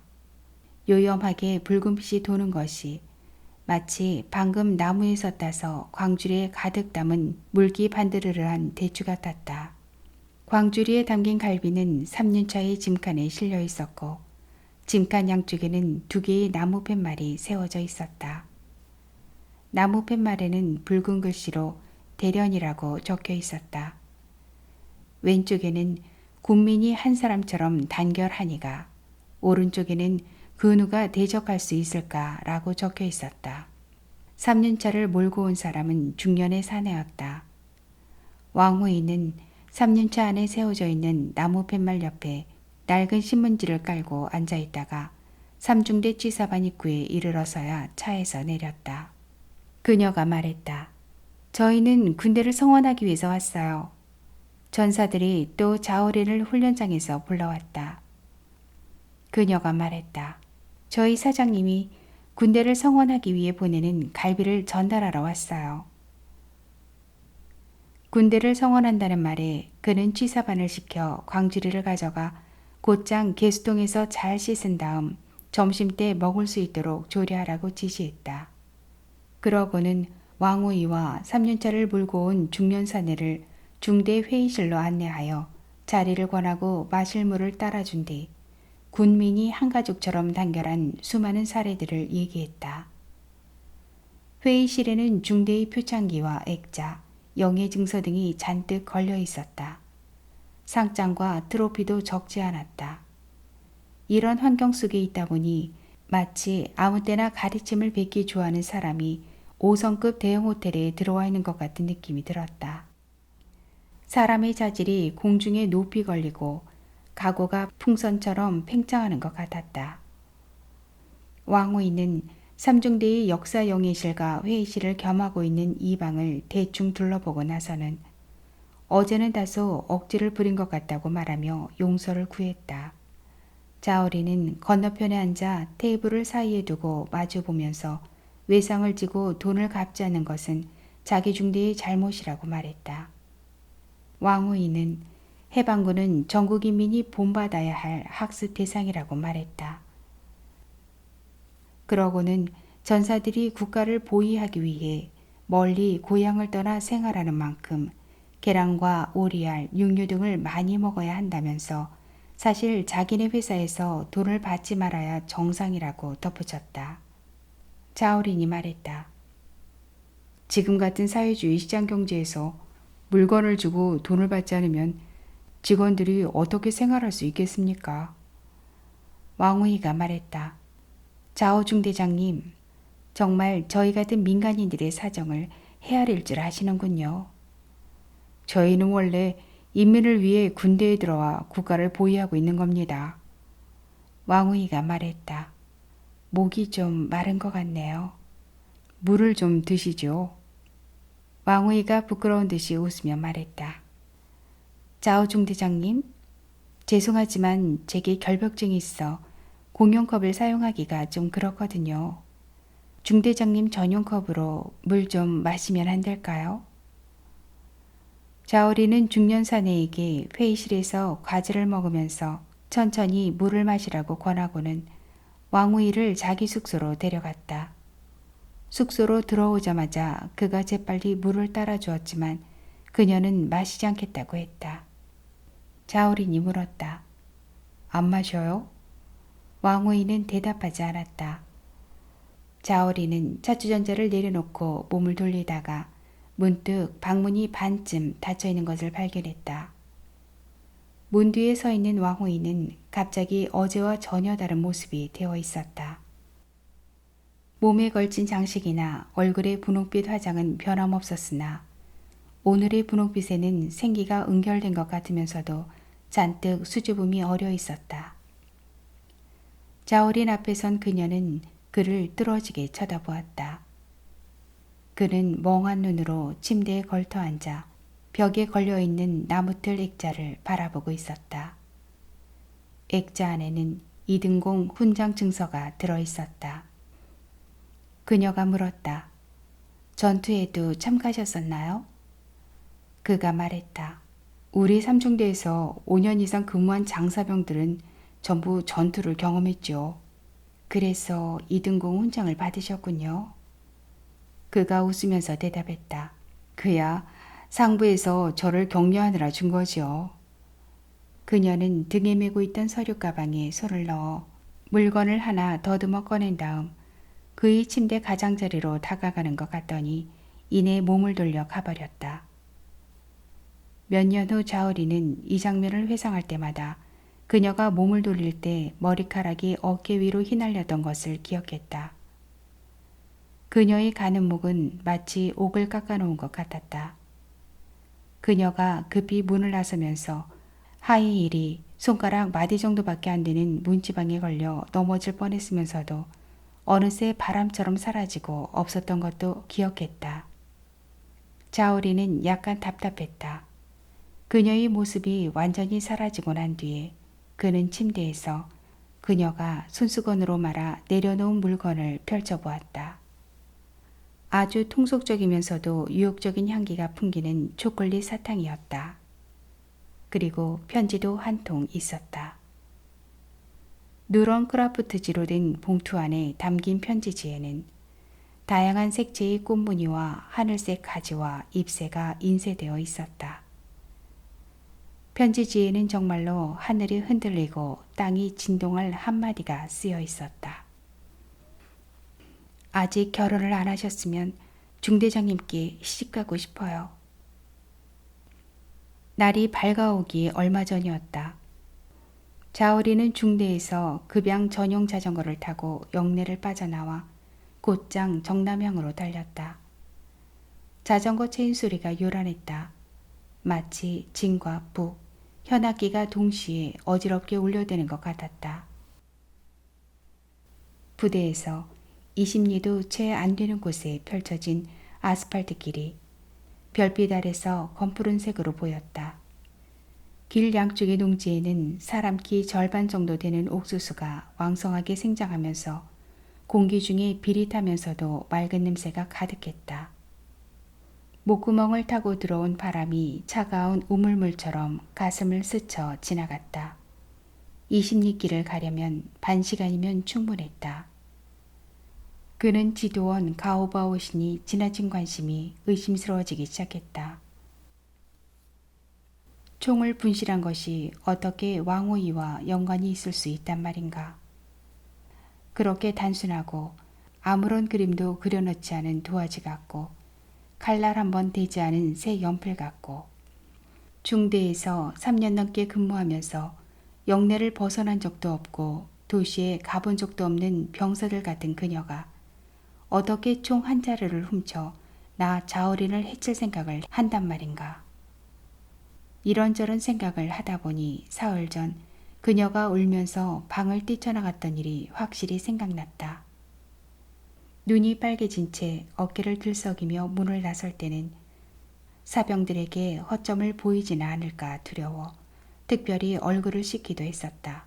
요염하게 붉은 빛이 도는 것이 마치 방금 나무에서 따서 광주리에 가득 담은 물기 반드르르한 대추 같았다. 광주리에 담긴 갈비는 3년차의 짐칸에 실려 있었고 짐칸 양쪽에는 2개의 나무 팻말이 세워져 있었다. 나무 팻말에는 붉은 글씨로 대련이라고 적혀 있었다. 왼쪽에는 군민이 한 사람처럼 단결하니가 오른쪽에는 그 누가 대적할 수 있을까라고 적혀 있었다. 3년차를 몰고 온 사람은 중년의 사내였다. 왕후이는 삼륜차 안에 세워져 있는 나무 팻말 옆에 낡은 신문지를 깔고 앉아있다가 삼중대 취사반 입구에 이르러서야 차에서 내렸다. 그녀가 말했다. 저희는 군대를 성원하기 위해서 왔어요. 전사들이 또 자오리를 훈련장에서 불러왔다. 그녀가 말했다. 저희 사장님이 군대를 성원하기 위해 보내는 갈비를 전달하러 왔어요. 군대를 성원한다는 말에 그는 취사반을 시켜 광주리를 가져가 곧장 개수통에서 잘 씻은 다음 점심때 먹을 수 있도록 조리하라고 지시했다. 그러고는 왕우이와 삼륜차를 몰고 온 중년사내를 중대 회의실로 안내하여 자리를 권하고 마실 물을 따라준 뒤 군민이 한 가족처럼 단결한 수많은 사례들을 얘기했다. 회의실에는 중대의 표창기와 액자, 영예 증서 등이 잔뜩 걸려 있었다. 상장과 트로피도 적지 않았다. 이런 환경 속에 있다 보니 마치 아무 때나 가르침을 받기 좋아하는 사람이 5성급 대형 호텔에 들어와 있는 것 같은 느낌이 들었다. 사람의 자질이 공중에 높이 걸리고 각오가 풍선처럼 팽창하는 것 같았다. 왕후이는 삼중대의 역사 영예실과 회의실을 겸하고 있는 이 방을 대충 둘러보고 나서는 어제는 다소 억지를 부린 것 같다고 말하며 용서를 구했다. 자오리는 건너편에 앉아 테이블을 사이에 두고 마주보면서 외상을 지고 돈을 갚지 않는 것은 자기 중대의 잘못이라고 말했다. 왕후이는 해방군은 전국 인민이 본받아야 할 학습 대상이라고 말했다. 그러고는 전사들이 국가를 보위하기 위해 멀리 고향을 떠나 생활하는 만큼 계란과 오리알, 육류 등을 많이 먹어야 한다면서 사실 자기네 회사에서 돈을 받지 말아야 정상이라고 덧붙였다. 자오린이 말했다. 지금 같은 사회주의 시장 경제에서 물건을 주고 돈을 받지 않으면 직원들이 어떻게 생활할 수 있겠습니까? 왕후이가 말했다. 자오 중대장님, 정말 저희 같은 민간인들의 사정을 헤아릴 줄 아시는군요. 저희는 원래 인민을 위해 군대에 들어와 국가를 보위하고 있는 겁니다. 왕후이가 말했다. 목이 좀 마른 것 같네요. 물을 좀 드시죠. 왕후이가 부끄러운 듯이 웃으며 말했다. 자오 중대장님, 죄송하지만 제게 결벽증이 있어 공용컵을 사용하기가 좀 그렇거든요. 중대장님 전용컵으로 물 좀 마시면 안 될까요? 자오리는 중년 사내에게 회의실에서 과즙을 먹으면서 천천히 물을 마시라고 권하고는 왕후이를 자기 숙소로 데려갔다. 숙소로 들어오자마자 그가 재빨리 물을 따라 주었지만 그녀는 마시지 않겠다고 했다. 자오린이 물었다. 안 마셔요? 왕후이는 대답하지 않았다. 자오리는 차주전자를 내려놓고 몸을 돌리다가 문득 방문이 반쯤 닫혀있는 것을 발견했다. 문 뒤에 서 있는 왕후이는 갑자기 어제와 전혀 다른 모습이 되어 있었다. 몸에 걸친 장식이나 얼굴의 분홍빛 화장은 변함없었으나 오늘의 분홍빛에는 생기가 응결된 것 같으면서도 잔뜩 수줍음이 어려 있었다. 자오린 앞에 선 그녀는 그를 뚫어지게 쳐다보았다. 그는 멍한 눈으로 침대에 걸터 앉아 벽에 걸려있는 나무틀 액자를 바라보고 있었다. 액자 안에는 이등공 훈장 증서가 들어있었다. 그녀가 물었다. 전투에도 참가하셨었나요? 그가 말했다. 우리 삼중대에서 5년 이상 근무한 장사병들은 전부 전투를 경험했죠. 그래서 이등공 훈장을 받으셨군요. 그가 웃으면서 대답했다. 그야 상부에서 저를 격려하느라 준 거지요. 그녀는 등에 메고 있던 서류 가방에 손을 넣어 물건을 하나 더듬어 꺼낸 다음 그의 침대 가장자리로 다가가는 것 같더니 이내 몸을 돌려 가버렸다. 몇 년 후 자오리는 이 장면을 회상할 때마다 그녀가 몸을 돌릴 때 머리카락이 어깨 위로 휘날렸던 것을 기억했다. 그녀의 가는 목은 마치 옥을 깎아놓은 것 같았다. 그녀가 급히 문을 나서면서 하이힐이 손가락 마디 정도밖에 안 되는 문지방에 걸려 넘어질 뻔했으면서도 어느새 바람처럼 사라지고 없었던 것도 기억했다. 자오리는 약간 답답했다. 그녀의 모습이 완전히 사라지고 난 뒤에 그는 침대에서 그녀가 손수건으로 말아 내려놓은 물건을 펼쳐보았다. 아주 통속적이면서도 유혹적인 향기가 풍기는 초콜릿 사탕이었다. 그리고 편지도 한 통 있었다. 누런 크라프트지로 된 봉투 안에 담긴 편지지에는 다양한 색채의 꽃무늬와 하늘색 가지와 잎새가 인쇄되어 있었다. 편지지에는 정말로 하늘이 흔들리고 땅이 진동할 한마디가 쓰여 있었다. 아직 결혼을 안 하셨으면 중대장님께 시집가고 싶어요. 날이 밝아오기 얼마 전이었다. 자오리는 중대에서 급양 전용 자전거를 타고 역내를 빠져나와 곧장 정남향으로 달렸다. 자전거 체인 소리가 요란했다. 마치 진과 북, 현악기가 동시에 어지럽게 울려대는 것 같았다. 부대에서 20리도 채 안 되는 곳에 펼쳐진 아스팔트 길이 별빛 아래서 검푸른색으로 보였다. 길 양쪽의 농지에는 사람 키 절반 정도 되는 옥수수가 왕성하게 생장하면서 공기 중에 비릿하면서도 맑은 냄새가 가득했다. 목구멍을 타고 들어온 바람이 차가운 우물물처럼 가슴을 스쳐 지나갔다. 20리 길을 가려면 반 시간이면 충분했다. 그는 지도원 가오바오신이 지나친 관심이 의심스러워지기 시작했다. 총을 분실한 것이 어떻게 왕호이와 연관이 있을 수 있단 말인가. 그렇게 단순하고 아무런 그림도 그려놓지 않은 도화지 같고 칼날 한번 대지 않은 새 연필 같고 중대에서 3년 넘게 근무하면서 영내를 벗어난 적도 없고 도시에 가본 적도 없는 병사들 같은 그녀가 어떻게 총 한 자루를 훔쳐 나 자오린을 해칠 생각을 한단 말인가. 이런저런 생각을 하다 보니 사흘 전 그녀가 울면서 방을 뛰쳐나갔던 일이 확실히 생각났다. 눈이 빨개진 채 어깨를 들썩이며 문을 나설 때는 사병들에게 허점을 보이지는 않을까 두려워 특별히 얼굴을 씻기도 했었다.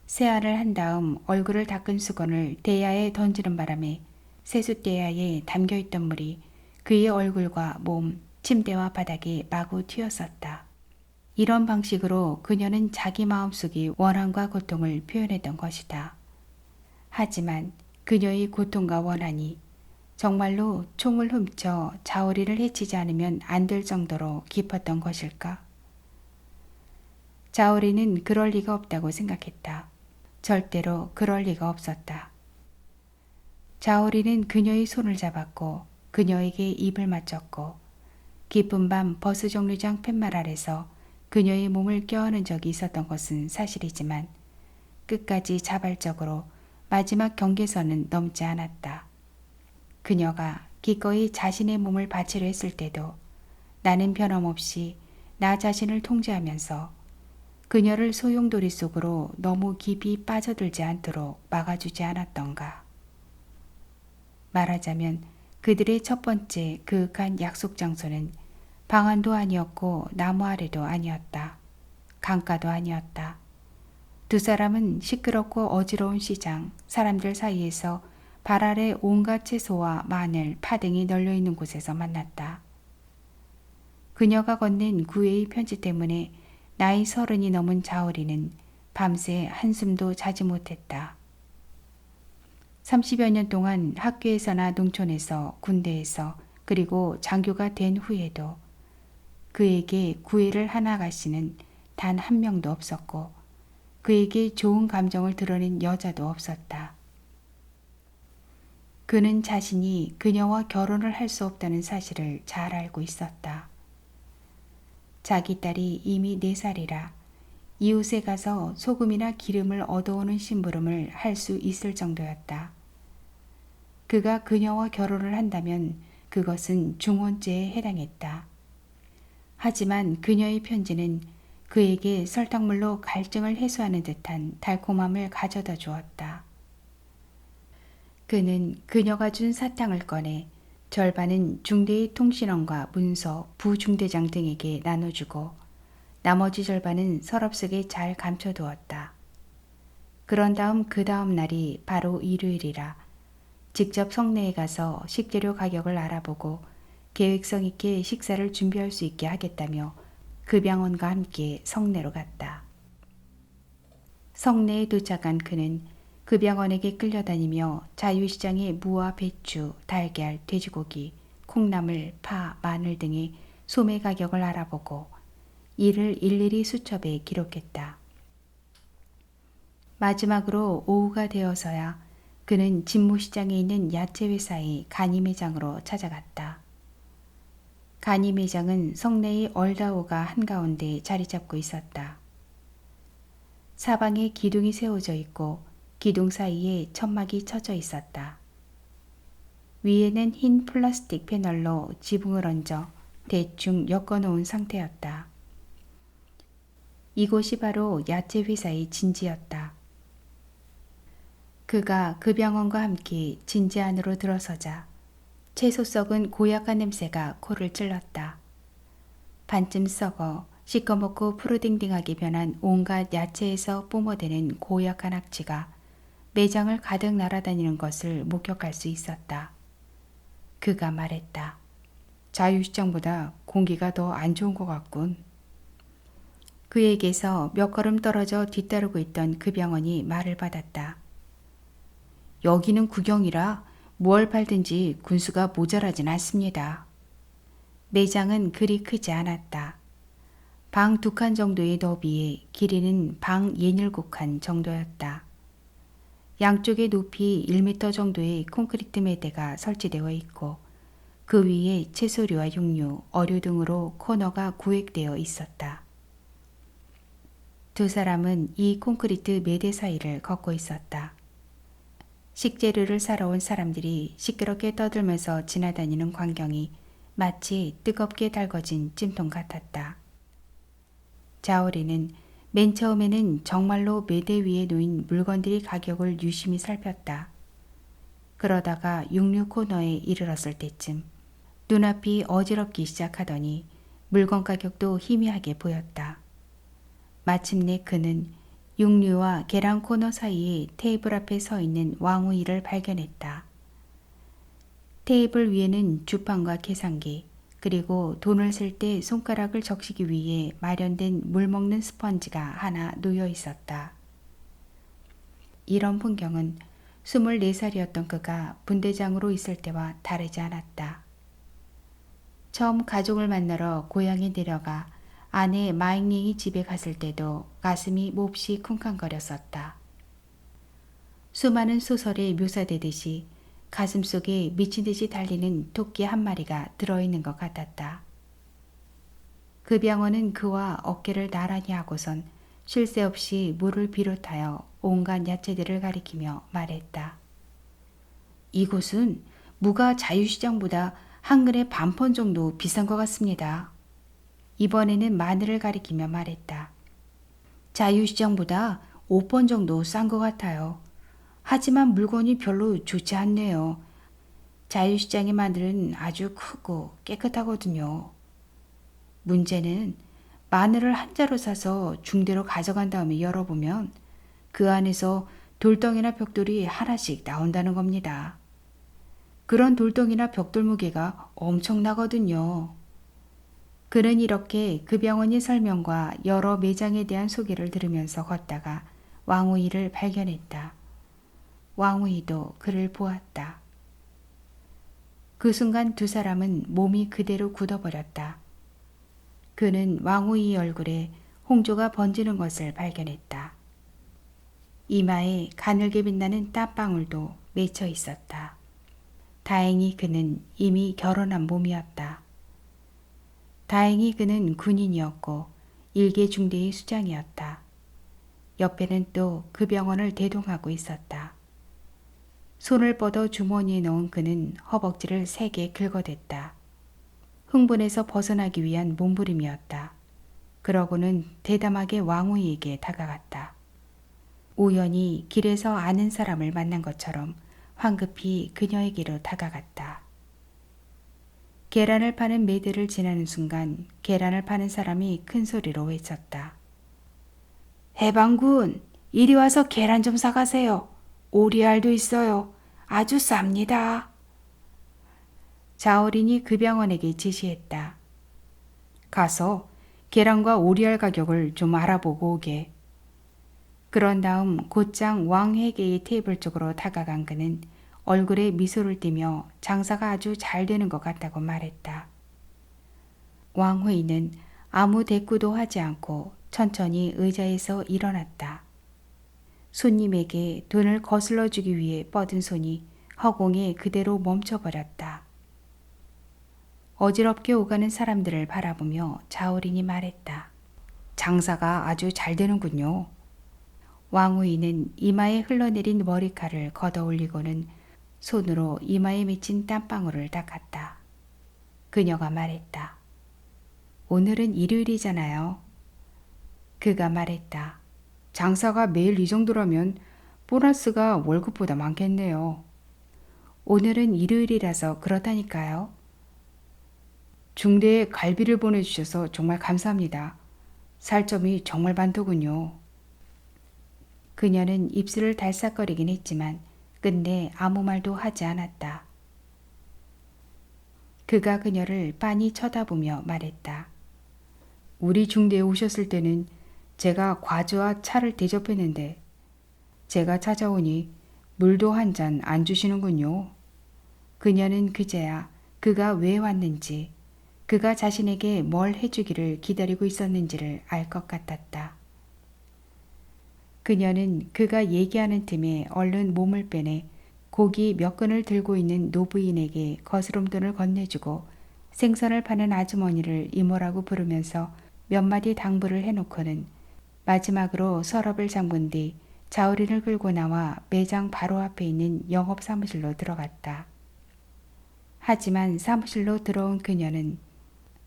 세안을 한 다음 얼굴을 닦은 수건을 대야에 던지는 바람에 세숫대야에 담겨있던 물이 그의 얼굴과 몸, 침대와 바닥에 마구 튀었었다. 이런 방식으로 그녀는 자기 마음속의 원한과 고통을 표현했던 것이다. 하지만 그녀의 고통과 원한이 정말로 총을 훔쳐 자오리를 해치지 않으면 안 될 정도로 깊었던 것일까? 자오리는 그럴 리가 없다고 생각했다. 절대로 그럴 리가 없었다. 자오리는 그녀의 손을 잡았고 그녀에게 입을 맞췄고 깊은 밤 버스 정류장 팻말 아래서 그녀의 몸을 껴안은 적이 있었던 것은 사실이지만 끝까지 자발적으로 마지막 경계선은 넘지 않았다. 그녀가 기꺼이 자신의 몸을 바치려 했을 때도 나는 변함없이 나 자신을 통제하면서 그녀를 소용돌이 속으로 너무 깊이 빠져들지 않도록 막아주지 않았던가. 말하자면 그들의 첫 번째 그윽한 약속 장소는 방안도 아니었고 나무 아래도 아니었다. 강가도 아니었다. 두 사람은 시끄럽고 어지러운 시장, 사람들 사이에서 발 아래 온갖 채소와 마늘, 파등이 널려있는 곳에서 만났다. 그녀가 건넨 구애의 편지 때문에 나이 30이 넘은 자오리는 밤새 한숨도 자지 못했다. 30여 년 동안 학교에서나 농촌에서 군대에서 그리고 장교가 된 후에도 그에게 구애를 하나 가시는 단 한 명도 없었고 그에게 좋은 감정을 드러낸 여자도 없었다. 그는 자신이 그녀와 결혼을 할 수 없다는 사실을 잘 알고 있었다. 자기 딸이 이미 4살이라 이웃에 가서 소금이나 기름을 얻어오는 심부름을 할 수 있을 정도였다. 그가 그녀와 결혼을 한다면 그것은 중혼죄에 해당했다. 하지만 그녀의 편지는 그에게 설탕물로 갈증을 해소하는 듯한 달콤함을 가져다 주었다. 그는 그녀가 준 사탕을 꺼내 절반은 중대의 통신원과 문서, 부중대장 등에게 나눠주고 나머지 절반은 서랍 속에 잘 감춰두었다. 그런 다음 그 다음 날이 바로 일요일이라 직접 성내에 가서 식재료 가격을 알아보고 계획성 있게 식사를 준비할 수 있게 하겠다며 급양원과 함께 성내로 갔다. 성내에 도착한 그는 급양원에게 끌려다니며 자유시장의 무와 배추, 달걀, 돼지고기, 콩나물, 파, 마늘 등의 소매 가격을 알아보고 이를 일일이 수첩에 기록했다. 마지막으로 오후가 되어서야 그는 진모시장에 있는 야채회사의 간이 매장으로 찾아갔다. 간이 매장은 성내의 얼다오가 한가운데 자리 잡고 있었다. 사방에 기둥이 세워져 있고 기둥 사이에 천막이 쳐져 있었다. 위에는 흰 플라스틱 패널로 지붕을 얹어 대충 엮어놓은 상태였다. 이곳이 바로 야채회사의 진지였다. 그가 급양원과 함께 진지 안으로 들어서자 채소 썩은 고약한 냄새가 코를 찔렀다. 반쯤 썩어 시꺼멓고 푸르딩딩하게 변한 온갖 야채에서 뿜어대는 고약한 악취가 매장을 가득 날아다니는 것을 목격할 수 있었다. 그가 말했다. 자유시장보다 공기가 더 안 좋은 것 같군. 그에게서 몇 걸음 떨어져 뒤따르고 있던 급양원이 말을 받았다. 여기는 구경이라 무얼 팔든지 군수가 모자라진 않습니다. 매장은 그리 크지 않았다. 방 2칸 정도의 너비에 길이는 방 17칸 정도였다. 양쪽의 높이 1m 정도의 콘크리트 매대가 설치되어 있고 그 위에 채소류와 육류, 어류 등으로 코너가 구획되어 있었다. 두 사람은 이 콘크리트 매대 사이를 걷고 있었다. 식재료를 사러 온 사람들이 시끄럽게 떠들면서 지나다니는 광경이 마치 뜨겁게 달궈진 찜통 같았다. 자오리는 맨 처음에는 정말로 매대 위에 놓인 물건들의 가격을 유심히 살폈다. 그러다가 육류 코너에 이르렀을 때쯤 눈앞이 어지럽기 시작하더니 물건 가격도 희미하게 보였다. 마침내 그는 육류와 계란 코너 사이에 테이블 앞에 서 있는 왕우이를 발견했다. 테이블 위에는 주판과 계산기, 그리고 돈을 쓸 때 손가락을 적시기 위해 마련된 물 먹는 스펀지가 하나 놓여 있었다. 이런 풍경은 24살이었던 그가 분대장으로 있을 때와 다르지 않았다. 처음 가족을 만나러 고향에 내려가 아내 마잉링이 집에 갔을 때도 가슴이 몹시 쿵쾅거렸었다. 수많은 소설에 묘사되듯이 가슴속에 미친 듯이 달리는 토끼 한 마리가 들어있는 것 같았다. 급양원은 그와 어깨를 나란히 하고선 쉴 새 없이 물을 비롯하여 온갖 야채들을 가리키며 말했다. 이곳은 무가 자유시장보다 한 근에 반폰 정도 비싼 것 같습니다. 이번에는 마늘을 가리키며 말했다. 자유시장보다 5번 정도 싼 것 같아요. 하지만 물건이 별로 좋지 않네요. 자유시장의 마늘은 아주 크고 깨끗하거든요. 문제는 마늘을 한 자루 사서 중대로 가져간 다음에 열어보면 그 안에서 돌덩이나 벽돌이 하나씩 나온다는 겁니다. 그런 돌덩이나 벽돌 무게가 엄청나거든요. 그는 이렇게 급양원의 설명과 여러 매장에 대한 소개를 들으면서 걷다가 왕우이를 발견했다. 왕우이도 그를 보았다. 그 순간 두 사람은 몸이 그대로 굳어버렸다. 그는 왕우이의 얼굴에 홍조가 번지는 것을 발견했다. 이마에 가늘게 빛나는 땀방울도 맺혀 있었다. 다행히 그는 이미 결혼한 몸이었다. 다행히 그는 군인이었고 일개 중대의 수장이었다. 옆에는 또 그 병원을 대동하고 있었다. 손을 뻗어 주머니에 넣은 그는 허벅지를 세게 긁어댔다. 흥분에서 벗어나기 위한 몸부림이었다. 그러고는 대담하게 왕후이에게 다가갔다. 우연히 길에서 아는 사람을 만난 것처럼 황급히 그녀에게로 다가갔다. 계란을 파는 매대를 지나는 순간 계란을 파는 사람이 큰 소리로 외쳤다. 해방군, 이리 와서 계란 좀 사가세요. 오리알도 있어요. 아주 쌉니다. 자어린이 그 병원에게 지시했다. 가서 계란과 오리알 가격을 좀 알아보고 오게. 그런 다음 곧장 왕회계의 테이블 쪽으로 다가간 그는 얼굴에 미소를 띠며 장사가 아주 잘 되는 것 같다고 말했다. 왕회의는 아무 대꾸도 하지 않고 천천히 의자에서 일어났다. 손님에게 돈을 거슬러 주기 위해 뻗은 손이 허공에 그대로 멈춰버렸다. 어지럽게 오가는 사람들을 바라보며 자오린이 말했다. 장사가 아주 잘 되는군요. 왕후이는 이마에 흘러내린 머리칼을 걷어 올리고는 손으로 이마에 맺힌 땀방울을 닦았다. 그녀가 말했다. 오늘은 일요일이잖아요. 그가 말했다. 장사가 매일 이 정도라면 보너스가 월급보다 많겠네요. 오늘은 일요일이라서 그렇다니까요. 중대에 갈비를 보내주셔서 정말 감사합니다. 살점이 정말 많더군요. 그녀는 입술을 달싹거리긴 했지만 끝내 아무 말도 하지 않았다. 그가 그녀를 빤히 쳐다보며 말했다. 우리 중대에 오셨을 때는 제가 과주와 차를 대접했는데 제가 찾아오니 물도 한 잔 안 주시는군요. 그녀는 그제야 그가 왜 왔는지, 그가 자신에게 뭘 해주기를 기다리고 있었는지를 알 것 같았다. 그녀는 그가 얘기하는 틈에 얼른 몸을 빼내 고기 몇 근을 들고 있는 노부인에게 거스름돈을 건네주고 생선을 파는 아주머니를 이모라고 부르면서 몇 마디 당부를 해놓고는 마지막으로 서랍을 잠근 뒤 자우린을 끌고 나와 매장 바로 앞에 있는 영업 사무실로 들어갔다. 하지만 사무실로 들어온 그녀는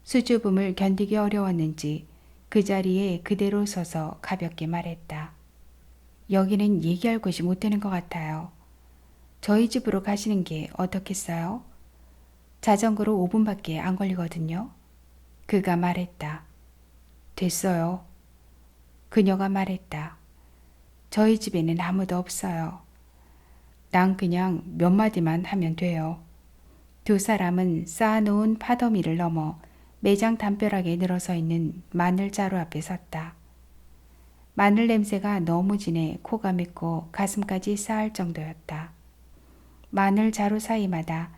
수줍음을 견디기 어려웠는지 그 자리에 그대로 서서 가볍게 말했다. 여기는 얘기할 곳이 못 되는 것 같아요. 저희 집으로 가시는 게 어떻겠어요? 자전거로 5분밖에 안 걸리거든요. 그가 말했다. 됐어요. 그녀가 말했다. 저희 집에는 아무도 없어요. 난 그냥 몇 마디만 하면 돼요. 두 사람은 쌓아놓은 파더미를 넘어 매장 담벼락에 늘어서 있는 마늘 자루 앞에 섰다. 마늘 냄새가 너무 진해 코가 맵고 가슴까지 쌓을 정도였다. 마늘 자루 사이마다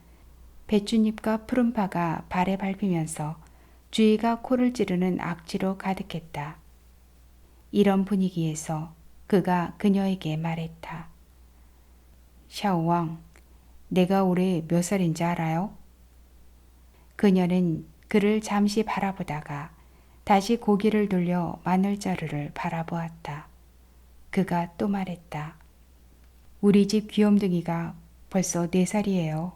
배춧잎과 푸른파가 발에 밟히면서 주위가 코를 찌르는 악취로 가득했다. 이런 분위기에서 그가 그녀에게 말했다. 샤오왕, 내가 올해 몇 살인지 알아요? 그녀는 그를 잠시 바라보다가 다시 고개를 돌려 마늘자루를 바라보았다. 그가 또 말했다. 우리 집 귀염둥이가 벌써 4살이에요.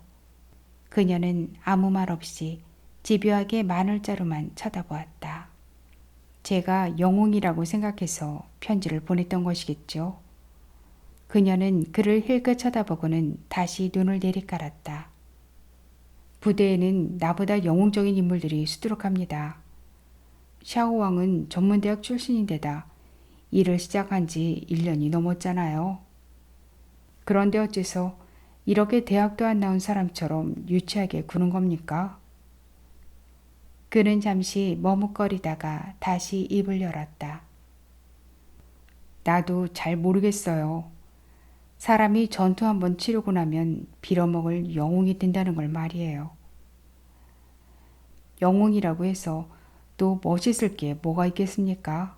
그녀는 아무 말 없이 집요하게 마늘자루만 쳐다보았다. 제가 영웅이라고 생각해서 편지를 보냈던 것이겠죠. 그녀는 그를 힐끗 쳐다보고는 다시 눈을 내리깔았다. 부대에는 나보다 영웅적인 인물들이 수두룩합니다. 샤오왕은 전문대학 출신인데다 일을 시작한 지 1년이 넘었잖아요. 그런데 어째서 이렇게 대학도 안 나온 사람처럼 유치하게 구는 겁니까? 그는 잠시 머뭇거리다가 다시 입을 열었다. 나도 잘 모르겠어요. 사람이 전투 한번 치르고 나면 빌어먹을 영웅이 된다는 걸 말이에요. 영웅이라고 해서 또 멋있을 게 뭐가 있겠습니까?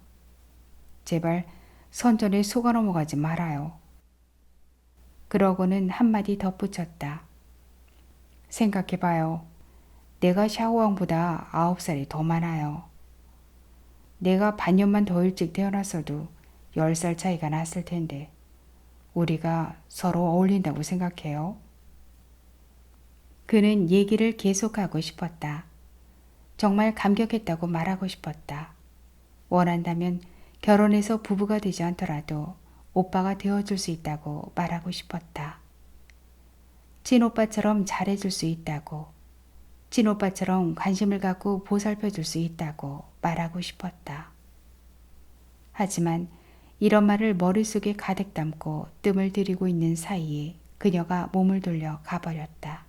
제발 선전에 속아 넘어가지 말아요. 그러고는 한마디 덧붙였다. 생각해봐요. 내가 샤오왕보다 9살이 더 많아요. 내가 반년만 더 일찍 태어났어도 10살 차이가 났을 텐데 우리가 서로 어울린다고 생각해요. 그는 얘기를 계속하고 싶었다. 정말 감격했다고 말하고 싶었다. 원한다면 결혼해서 부부가 되지 않더라도 오빠가 되어줄 수 있다고 말하고 싶었다. 친오빠처럼 잘해줄 수 있다고, 친오빠처럼 관심을 갖고 보살펴줄 수 있다고 말하고 싶었다. 하지만 이런 말을 머릿속에 가득 담고 뜸을 들이고 있는 사이에 그녀가 몸을 돌려 가버렸다.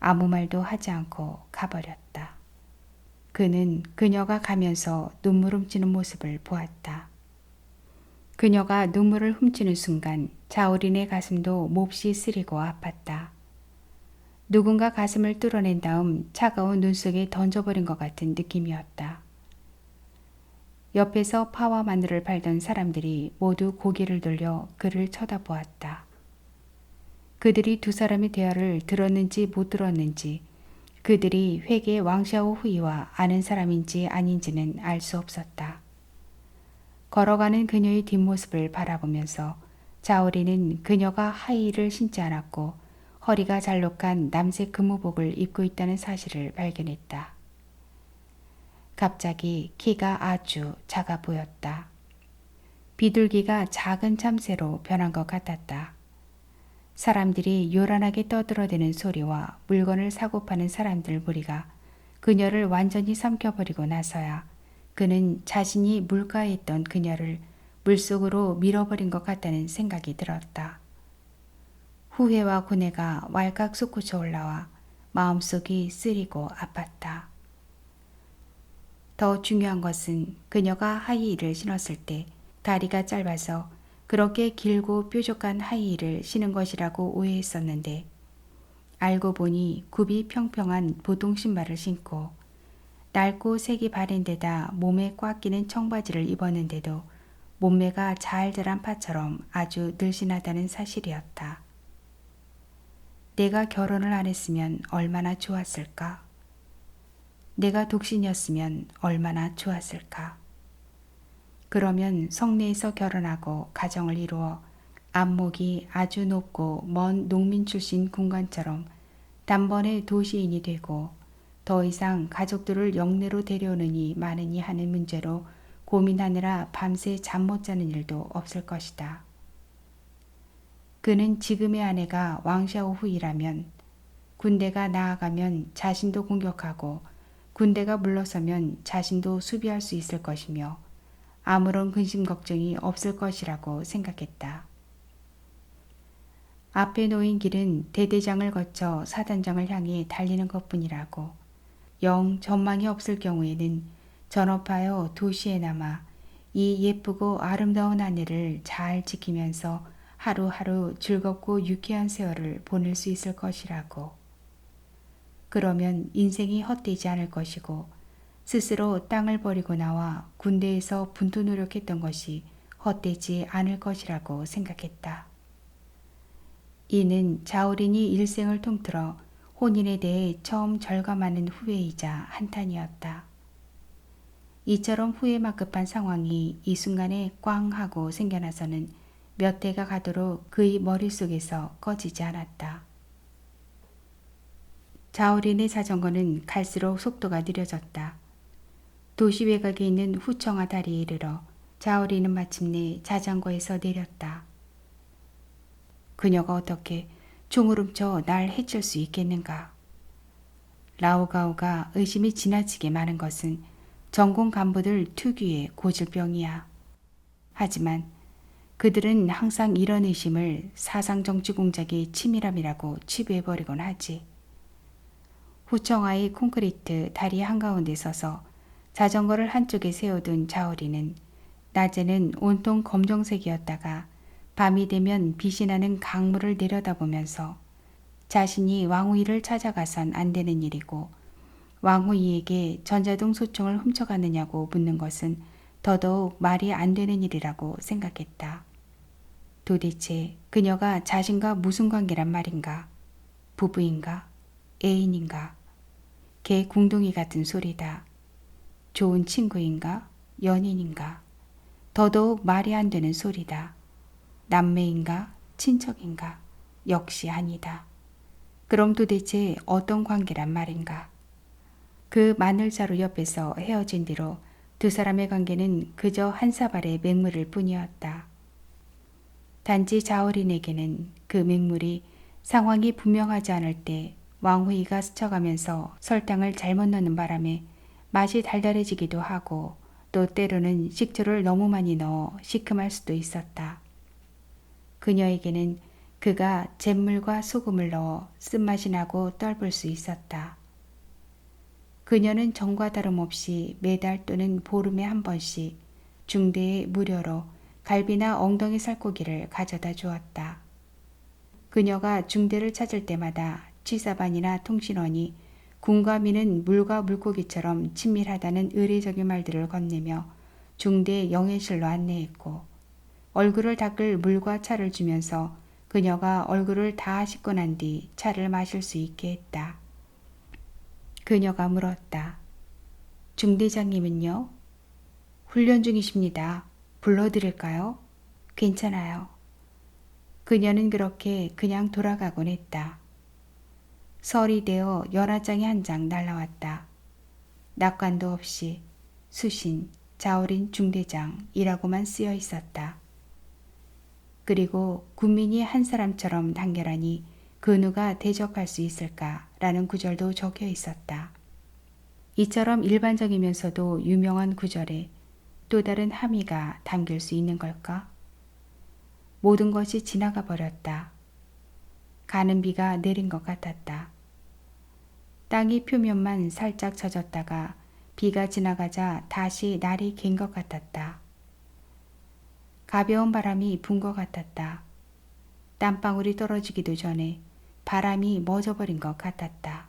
아무 말도 하지 않고 가버렸다. 그는 그녀가 가면서 눈물 훔치는 모습을 보았다. 그녀가 눈물을 훔치는 순간 자우린의 가슴도 몹시 쓰리고 아팠다. 누군가 가슴을 뚫어낸 다음 차가운 눈 속에 던져버린 것 같은 느낌이었다. 옆에서 파와 마늘을 팔던 사람들이 모두 고개를 돌려 그를 쳐다보았다. 그들이 두 사람의 대화를 들었는지 못 들었는지, 그들이 회계 왕샤오 후이와 아는 사람인지 아닌지는 알 수 없었다. 걸어가는 그녀의 뒷모습을 바라보면서 자오리는 그녀가 하이힐을 신지 않았고 허리가 잘록한 남색 금우복을 입고 있다는 사실을 발견했다. 갑자기 키가 아주 작아 보였다. 비둘기가 작은 참새로 변한 것 같았다. 사람들이 요란하게 떠들어대는 소리와 물건을 사고 파는 사람들 무리가 그녀를 완전히 삼켜버리고 나서야 그는 자신이 물가에 있던 그녀를 물속으로 밀어버린 것 같다는 생각이 들었다. 후회와 고뇌가 왈칵 솟구쳐 올라와 마음속이 쓰리고 아팠다. 더 중요한 것은 그녀가 하이힐을 신었을 때 다리가 짧아서 그렇게 길고 뾰족한 하이힐을 신은 것이라고 오해했었는데, 알고 보니 굽이 평평한 보통 신발을 신고 낡고 색이 바랜 데다 몸에 꽉 끼는 청바지를 입었는데도 몸매가 잘 자란 파처럼 아주 늘씬하다는 사실이었다. 내가 결혼을 안 했으면 얼마나 좋았을까? 내가 독신이었으면 얼마나 좋았을까? 그러면 성내에서 결혼하고 가정을 이루어 안목이 아주 높고 먼 농민 출신 군관처럼 단번에 도시인이 되고 더 이상 가족들을 영내로 데려오느니 마느니 하는 문제로 고민하느라 밤새 잠 못 자는 일도 없을 것이다. 그는 지금의 아내가 왕샤오 후이라면 군대가 나아가면 자신도 공격하고 군대가 물러서면 자신도 수비할 수 있을 것이며 아무런 근심 걱정이 없을 것이라고 생각했다. 앞에 놓인 길은 대대장을 거쳐 사단장을 향해 달리는 것뿐이라고, 영 전망이 없을 경우에는 전업하여 도시에 남아 이 예쁘고 아름다운 아내를 잘 지키면서 하루하루 즐겁고 유쾌한 세월을 보낼 수 있을 것이라고. 그러면 인생이 헛되지 않을 것이고 스스로 땅을 버리고 나와 군대에서 분투 노력했던 것이 헛되지 않을 것이라고 생각했다. 이는 자우린이 일생을 통틀어 혼인에 대해 처음 절감하는 후회이자 한탄이었다. 이처럼 후회만급한 상황이 이 순간에 꽝 하고 생겨나서는 몇 해가 가도록 그의 머릿속에서 꺼지지 않았다. 자우린의 자전거는 갈수록 속도가 느려졌다. 도시 외곽에 있는 후청아 다리에 이르러 자우린은 마침내 자전거에서 내렸다. 그녀가 어떻게 총을 훔쳐 날 해칠 수 있겠는가? 라오가오가 의심이 지나치게 많은 것은 전공 간부들 특유의 고질병이야. 하지만 그들은 항상 이런 의심을 사상정치 공작의 치밀함이라고 치부해버리곤 하지. 후청아의 콘크리트 다리 한가운데 서서 자전거를 한쪽에 세워둔 자우리는 낮에는 온통 검정색이었다가 밤이 되면 빛이 나는 강물을 내려다보면서 자신이 왕후이를 찾아가선 안 되는 일이고 왕후이에게 전자동 소총을 훔쳐갔느냐고 묻는 것은 더더욱 말이 안 되는 일이라고 생각했다. 도대체 그녀가 자신과 무슨 관계란 말인가? 부부인가? 애인인가? 개 궁둥이 같은 소리다. 좋은 친구인가? 연인인가? 더더욱 말이 안 되는 소리다. 남매인가? 친척인가? 역시 아니다. 그럼 도대체 어떤 관계란 말인가? 그 마늘자루 옆에서 헤어진 뒤로 두 사람의 관계는 그저 한 사발의 맹물일 뿐이었다. 단지 자오린에게는 그 맹물이 상황이 분명하지 않을 때 왕후이가 스쳐가면서 설탕을 잘못 넣는 바람에 맛이 달달해지기도 하고 또 때로는 식초를 너무 많이 넣어 시큼할 수도 있었다. 그녀에게는 그가 잿물과 소금을 넣어 쓴맛이 나고 떫을 수 있었다. 그녀는 전과 다름없이 매달 또는 보름에 한 번씩 중대에 무료로 갈비나 엉덩이 살코기를 가져다 주었다. 그녀가 중대를 찾을 때마다 취사반이나 통신원이 군과 민은 물과 물고기처럼 친밀하다는 의례적인 말들을 건네며 중대의 영해실로 안내했고 얼굴을 닦을 물과 차를 주면서 그녀가 얼굴을 다 씻고 난 뒤 차를 마실 수 있게 했다. 그녀가 물었다. 중대장님은요? 훈련 중이십니다. 불러드릴까요? 괜찮아요. 그녀는 그렇게 그냥 돌아가곤 했다. 설이 되어 연하장이 한 장 날라왔다. 낙관도 없이 수신, 자오린 중대장이라고만 쓰여 있었다. 그리고 군민이 한 사람처럼 단결하니 그 누가 대적할 수 있을까라는 구절도 적혀 있었다. 이처럼 일반적이면서도 유명한 구절에 또 다른 함의가 담길 수 있는 걸까? 모든 것이 지나가 버렸다. 가는 비가 내린 것 같았다. 땅이 표면만 살짝 젖었다가 비가 지나가자 다시 날이 갠 것 같았다. 가벼운 바람이 분 것 같았다. 땀방울이 떨어지기도 전에 바람이 멎어버린 것 같았다.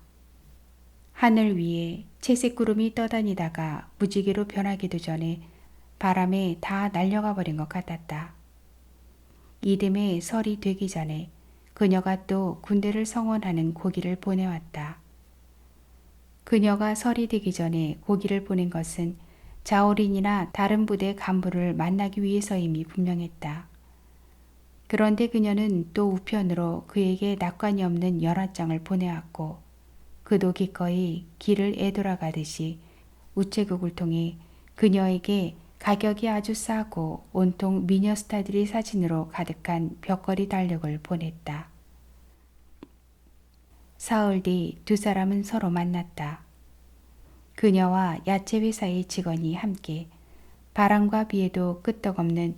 하늘 위에 채색 구름이 떠다니다가 무지개로 변하기도 전에 바람에 다 날려가 버린 것 같았다. 이듬해 설이 되기 전에 그녀가 또 군대를 성원하는 고기를 보내왔다. 그녀가 설이 되기 전에 고기를 보낸 것은 자오린이나 다른 부대 간부를 만나기 위해서임이 분명했다. 그런데 그녀는 또 우편으로 그에게 낙관이 없는 연하장을 보내왔고 그도 기꺼이 길을 애돌아가듯이 우체국을 통해 그녀에게 가격이 아주 싸고 온통 미녀 스타들이 사진으로 가득한 벽걸이 달력을 보냈다. 사흘 뒤 두 사람은 서로 만났다. 그녀와 야채회사의 직원이 함께 바람과 비에도 끄떡없는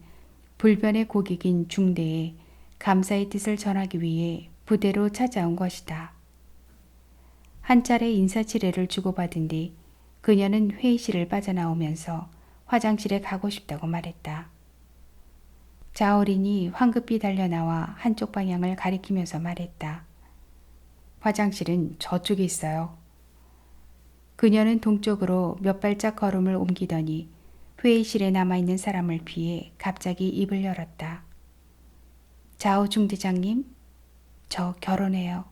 불변의 고기 긴 중대에 감사의 뜻을 전하기 위해 부대로 찾아온 것이다. 한 차례 인사치레를 주고받은 뒤 그녀는 회의실을 빠져나오면서 화장실에 가고 싶다고 말했다. 자오린이 황급히 달려나와 한쪽 방향을 가리키면서 말했다. 화장실은 저쪽에 있어요. 그녀는 동쪽으로 몇 발짝 걸음을 옮기더니 회의실에 남아있는 사람을 피해 갑자기 입을 열었다. 자오 중대장님, 저 결혼해요.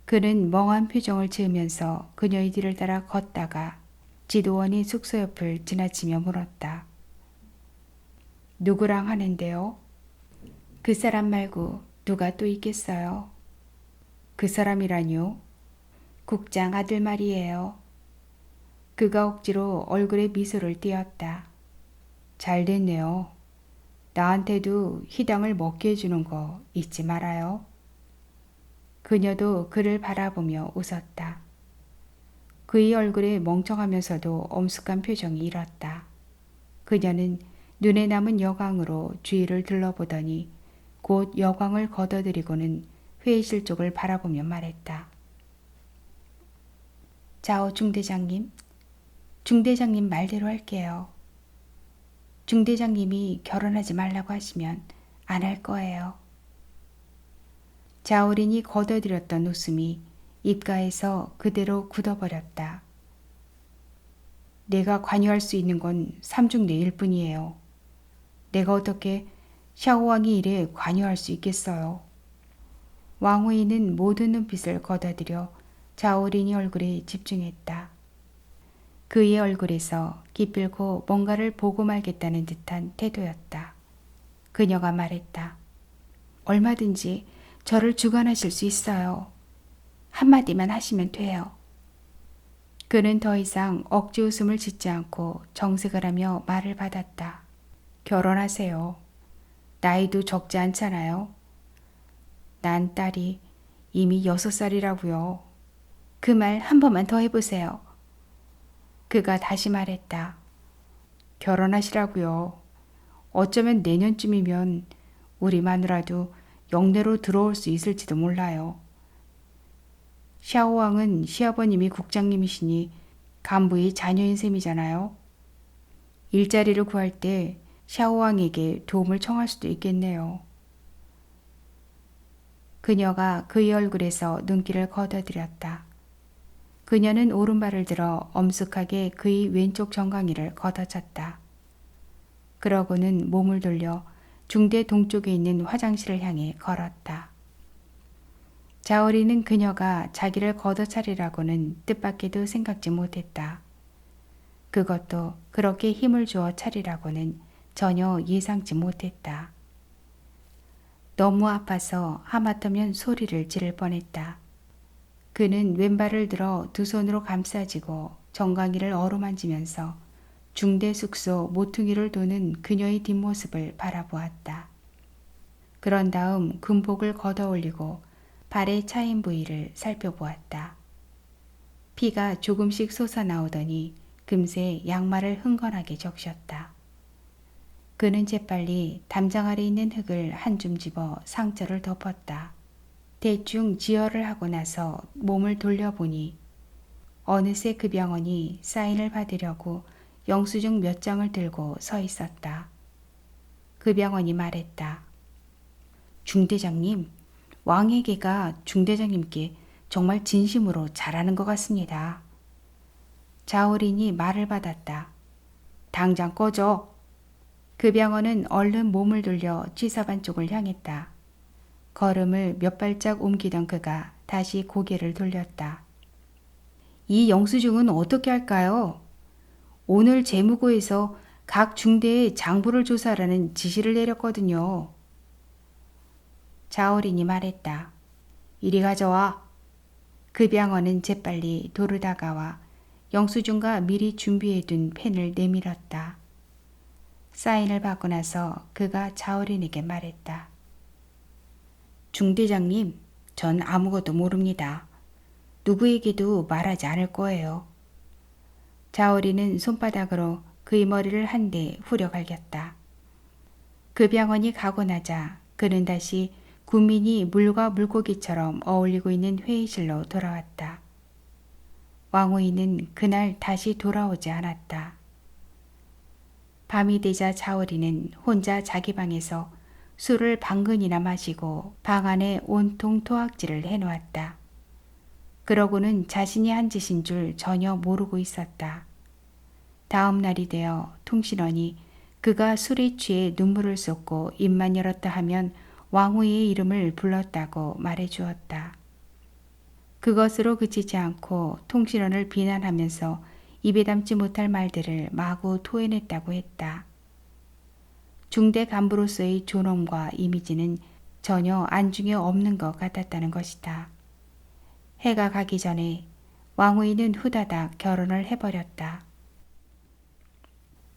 그는 멍한 표정을 지으면서 그녀의 뒤를 따라 걷다가 지도원이 숙소 옆을 지나치며 물었다. 누구랑 하는데요? 그 사람 말고 누가 또 있겠어요? 그 사람이라뇨? 국장 아들 말이에요. 그가 억지로 얼굴에 미소를 띄었다. 잘 됐네요. 나한테도 희당을 먹게 해주는 거 잊지 말아요. 그녀도 그를 바라보며 웃었다. 그의 얼굴에 멍청하면서도 엄숙한 표정이 일었다. 그녀는 눈에 남은 여광으로 주위를 둘러보더니 곧 여광을 걷어들이고는 회의실 쪽을 바라보며 말했다. 자오 중대장님, 중대장님 말대로 할게요. 중대장님이 결혼하지 말라고 하시면 안 할 거예요. 자오린이 걷어들였던 웃음이 입가에서 그대로 굳어버렸다. 내가 관여할 수 있는 건 삼중내일 뿐이에요. 내가 어떻게 샤오왕이 일에 관여할 수 있겠어요. 왕후이는 모든 눈빛을 걷어들여 자오린이 얼굴에 집중했다. 그의 얼굴에서 기필코 뭔가를 보고 말겠다는 듯한 태도였다. 그녀가 말했다. 얼마든지 저를 주관하실 수 있어요. 한마디만 하시면 돼요. 그는 더 이상 억지 웃음을 짓지 않고 정색을 하며 말을 받았다. 결혼하세요. 나이도 적지 않잖아요. 난 딸이 이미 6살이라고요. 그 말 한 번만 더 해보세요. 그가 다시 말했다. 결혼하시라고요. 어쩌면 내년쯤이면 우리 마누라도 영내로 들어올 수 있을지도 몰라요. 샤오왕은 시아버님이 국장님이시니 간부의 자녀인 셈이잖아요. 일자리를 구할 때 샤오왕에게 도움을 청할 수도 있겠네요. 그녀가 그의 얼굴에서 눈길을 걷어들였다. 그녀는 오른발을 들어 엄숙하게 그의 왼쪽 정강이를 걷어찼다. 그러고는 몸을 돌려 중대 동쪽에 있는 화장실을 향해 걸었다. 자오리는 그녀가 자기를 걷어차리라고는 뜻밖에도 생각지 못했다. 그것도 그렇게 힘을 주어 차리라고는 전혀 예상치 못했다. 너무 아파서 하마터면 소리를 지를 뻔했다. 그는 왼발을 들어 두 손으로 감싸지고 정강이를 어루만지면서 중대 숙소 모퉁이를 도는 그녀의 뒷모습을 바라보았다. 그런 다음 군복을 걷어올리고 발의 차인 부위를 살펴보았다. 피가 조금씩 솟아나오더니 금세 양말을 흥건하게 적셨다. 그는 재빨리 담장 아래 있는 흙을 한 줌 집어 상처를 덮었다. 대충 지혈을 하고 나서 몸을 돌려보니 어느새 그 병원이 사인을 받으려고 영수증 몇 장을 들고 서 있었다. 그 병원이 말했다. 중대장님, 왕에게가 중대장님께 정말 진심으로 잘하는 것 같습니다. 자오린이 말을 받았다. 당장 꺼져. 그 병원은 얼른 몸을 돌려 쥐사반 쪽을 향했다. 걸음을 몇 발짝 옮기던 그가 다시 고개를 돌렸다. 이 영수증은 어떻게 할까요? 오늘 재무고에서 각 중대에 장부를 조사하라는 지시를 내렸거든요. 자오린이 말했다. 이리 가져와. 그 병원은 재빨리 도로 다가와 영수증과 미리 준비해둔 펜을 내밀었다. 사인을 받고 나서 그가 자오린에게 말했다. 중대장님, 전 아무것도 모릅니다. 누구에게도 말하지 않을 거예요. 자오린은 손바닥으로 그의 머리를 한 대 후려갈겼다. 그 병원이 가고 나자 그는 다시 군민이 물과 물고기처럼 어울리고 있는 회의실로 돌아왔다. 왕후이는 그날 다시 돌아오지 않았다. 밤이 되자 자오리는 혼자 자기 방에서 술을 반근이나 마시고 방 안에 온통 토악질을 해놓았다. 그러고는 자신이 한 짓인 줄 전혀 모르고 있었다. 다음 날이 되어 통신원이 그가 술에 취해 눈물을 쏟고 입만 열었다 하면 왕후의 이름을 불렀다고 말해주었다. 그것으로 그치지 않고 통신원을 비난하면서 입에 담지 못할 말들을 마구 토해냈다고 했다. 중대 간부로서의 존엄과 이미지는 전혀 안중에 없는 것 같았다는 것이다. 해가 가기 전에 왕후이는 후다닥 결혼을 해버렸다.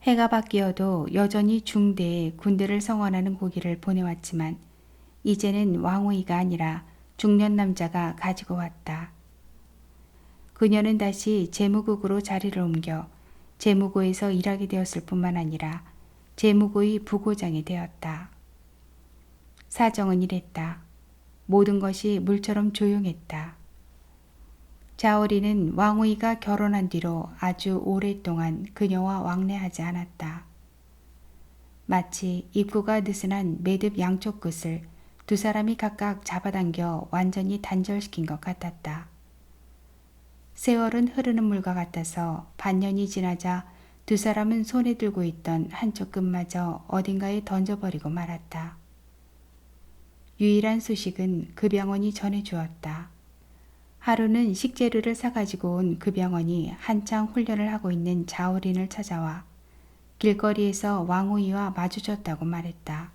해가 바뀌어도 여전히 중대에 군대를 성원하는 고기를 보내왔지만 이제는 왕후이가 아니라 중년 남자가 가지고 왔다. 그녀는 다시 재무국으로 자리를 옮겨 재무고에서 일하게 되었을 뿐만 아니라 재무고의 부고장이 되었다. 사정은 이랬다. 모든 것이 물처럼 조용했다. 자오리는 왕후이가 결혼한 뒤로 아주 오랫동안 그녀와 왕래하지 않았다. 마치 입구가 느슨한 매듭 양쪽 끝을 두 사람이 각각 잡아당겨 완전히 단절시킨 것 같았다. 세월은 흐르는 물과 같아서 반년이 지나자 두 사람은 손에 들고 있던 한쪽 끝마저 어딘가에 던져버리고 말았다. 유일한 소식은 그 병원이 전해주었다. 하루는 식재료를 사가지고 온 그 병원이 한창 훈련을 하고 있는 자오린을 찾아와 길거리에서 왕후이와 마주쳤다고 말했다.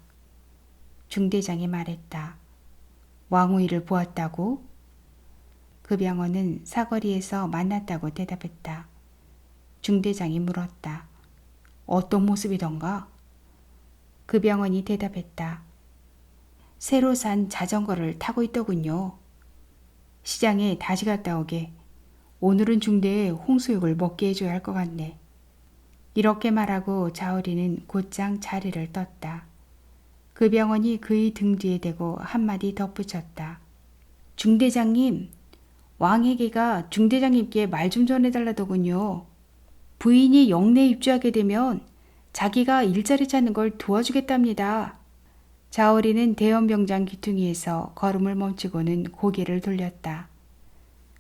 중대장이 말했다. 왕후이를 보았다고? 그 병원은 사거리에서 만났다고 대답했다. 중대장이 물었다. 어떤 모습이던가? 그 병원이 대답했다. 새로 산 자전거를 타고 있더군요. 시장에 다시 갔다 오게. 오늘은 중대에 홍수육을 먹게 해줘야 할 것 같네. 이렇게 말하고 자우리는 곧장 자리를 떴다. 그 병원이 그의 등 뒤에 대고 한마디 덧붙였다. 중대장님, 왕에게가 중대장님께 말 좀 전해달라더군요. 부인이 영내에 입주하게 되면 자기가 일자리 찾는 걸 도와주겠답니다. 자오리는 대원병장 귀퉁이에서 걸음을 멈추고는 고개를 돌렸다.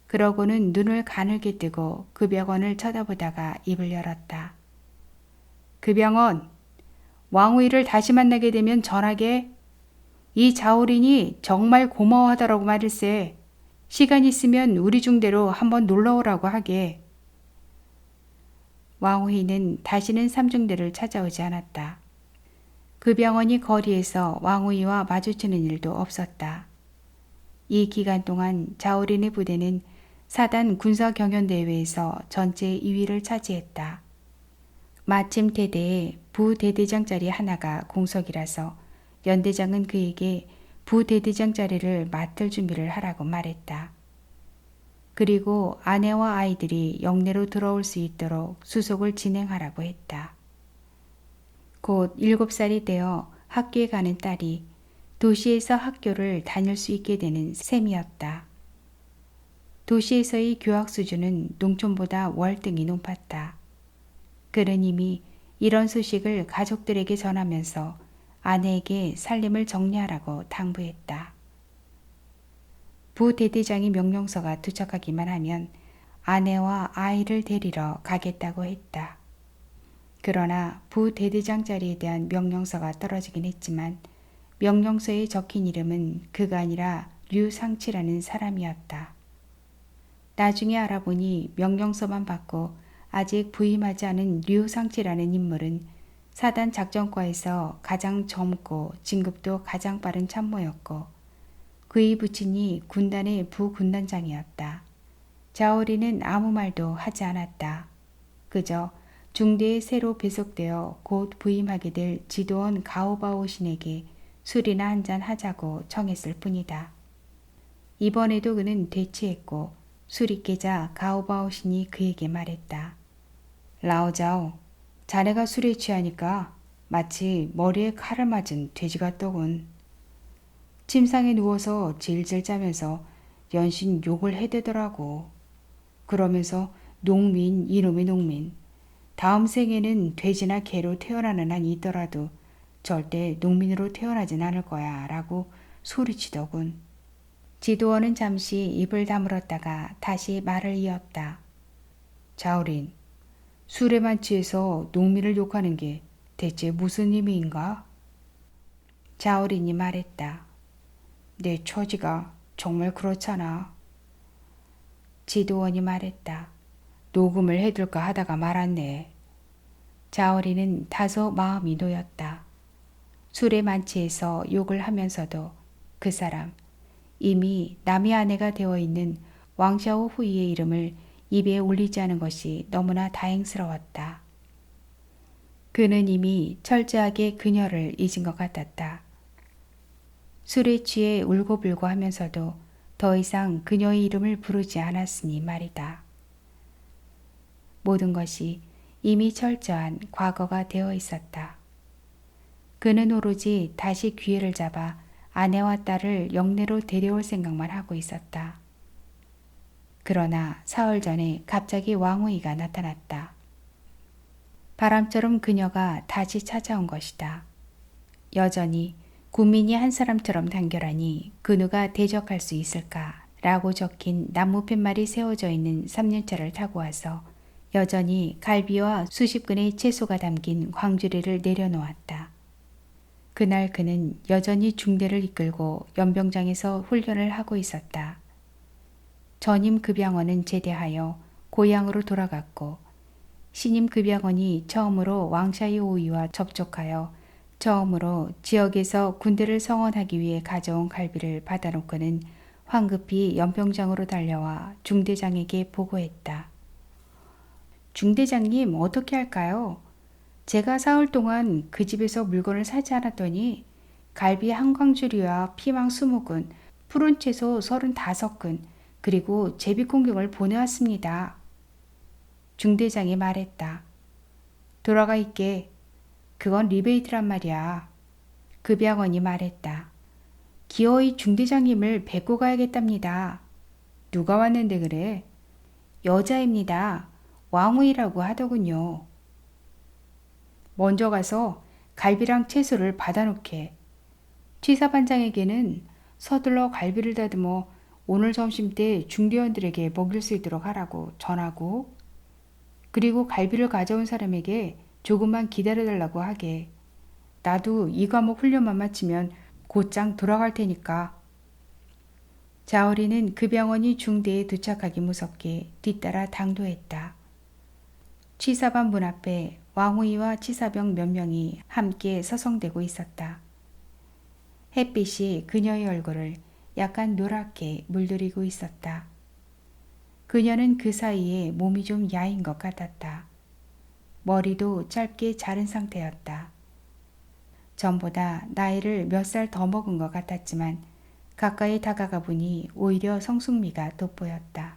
그러고는 눈을 가늘게 뜨고 그 병원을 쳐다보다가 입을 열었다. 그 병원, 왕우이를 다시 만나게 되면 전하게. 이 자오린이 정말 고마워하다라고 말일세. 시간 있으면 우리 중대로 한번 놀러오라고 하게. 왕우이는 다시는 삼중대를 찾아오지 않았다. 그 병원이 거리에서 왕우이와 마주치는 일도 없었다. 이 기간 동안 자오린의 부대는 사단 군사경연대회에서 전체 2위를 차지했다. 마침 대대에 부대대장 자리 하나가 공석이라서 연대장은 그에게 부대대장 자리를 맡을 준비를 하라고 말했다. 그리고 아내와 아이들이 영내로 들어올 수 있도록 수속을 진행하라고 했다. 곧 7살이 되어 학교에 가는 딸이 도시에서 학교를 다닐 수 있게 되는 셈이었다. 도시에서의 교학 수준은 농촌보다 월등히 높았다. 그는 이미 이런 소식을 가족들에게 전하면서 아내에게 살림을 정리하라고 당부했다. 부대대장이 명령서가 도착하기만 하면 아내와 아이를 데리러 가겠다고 했다. 그러나 부대대장 자리에 대한 명령서가 떨어지긴 했지만 명령서에 적힌 이름은 그가 아니라 류상치라는 사람이었다. 나중에 알아보니 명령서만 받고 아직 부임하지 않은 류상치라는 인물은 사단 작전과에서 가장 젊고 진급도 가장 빠른 참모였고 그의 부친이 군단의 부군단장이었다. 자오리는 아무 말도 하지 않았다. 그저 중대에 새로 배속되어 곧 부임하게 될 지도원 가오바오 신에게 술이나 한잔 하자고 청했을 뿐이다. 이번에도 그는 되치했고 술이 깨자 가오바오 신이 그에게 말했다. 라오자오, 자네가 술에 취하니까 마치 머리에 칼을 맞은 돼지 같더군. 침상에 누워서 질질 짜면서 연신 욕을 해대더라고. 그러면서 농민 이놈의 농민. 다음 생에는 돼지나 개로 태어나는 한이 있더라도 절대 농민으로 태어나진 않을 거야 라고 소리치더군. 지도원은 잠시 입을 다물었다가 다시 말을 이었다. 자우린, 술에만 취해서 농민을 욕하는 게 대체 무슨 의미인가? 자우린이 말했다. 내 처지가 정말 그렇잖아. 지도원이 말했다. 녹음을 해둘까 하다가 말았네. 자오리는 다소 마음이 놓였다. 술에 만취해서 욕을 하면서도 그 사람, 이미 남의 아내가 되어 있는 왕샤오 후이의 이름을 입에 올리지 않은 것이 너무나 다행스러웠다. 그는 이미 철저하게 그녀를 잊은 것 같았다. 술에 취해 울고불고 하면서도 더 이상 그녀의 이름을 부르지 않았으니 말이다. 모든 것이 이미 철저한 과거가 되어 있었다. 그는 오로지 다시 기회를 잡아 아내와 딸을 영내로 데려올 생각만 하고 있었다. 그러나 사흘 전에 갑자기 왕우이가 나타났다. 바람처럼 그녀가 다시 찾아온 것이다. 여전히 군민이 한 사람처럼 단결하니 그 누가 대적할 수 있을까? 라고 적힌 나무 팻말이 세워져 있는 3년차를 타고 와서 여전히 갈비와 수십 근의 채소가 담긴 광주리를 내려놓았다. 그날 그는 여전히 중대를 이끌고 연병장에서 훈련을 하고 있었다. 전임 급양원은 제대하여 고향으로 돌아갔고 신임 급양원이 처음으로 왕샤이 오이와 접촉하여 처음으로 지역에서 군대를 성원하기 위해 가져온 갈비를 받아놓고는 황급히 연병장으로 달려와 중대장에게 보고했다. 중대장님, 어떻게 할까요? 제가 사흘 동안 그 집에서 물건을 사지 않았더니 갈비 한 광주리와 피망 20근, 푸른 채소 35근, 그리고 제비콩경을 보내왔습니다. 중대장이 말했다. 돌아가 있게. 그건 리베이트란 말이야. 급여원이 말했다. 기어이 중대장님을 뵙고 가야겠답니다. 누가 왔는데 그래? 여자입니다. 왕후이라고 하더군요. 먼저 가서 갈비랑 채소를 받아놓게. 취사반장에게는 서둘러 갈비를 다듬어 오늘 점심때 중대원들에게 먹일 수 있도록 하라고 전하고, 그리고 갈비를 가져온 사람에게 조금만 기다려달라고 하게. 나도 이 과목 훈련만 마치면 곧장 돌아갈 테니까. 자오리는 그 병원이 중대에 도착하기 무섭게 뒤따라 당도했다. 취사반 문 앞에 왕후이와 취사병 몇 명이 함께 서성대고 있었다. 햇빛이 그녀의 얼굴을 약간 노랗게 물들이고 있었다. 그녀는 그 사이에 몸이 좀 야인 것 같았다. 머리도 짧게 자른 상태였다. 전보다 나이를 몇 살 더 먹은 것 같았지만 가까이 다가가 보니 오히려 성숙미가 돋보였다.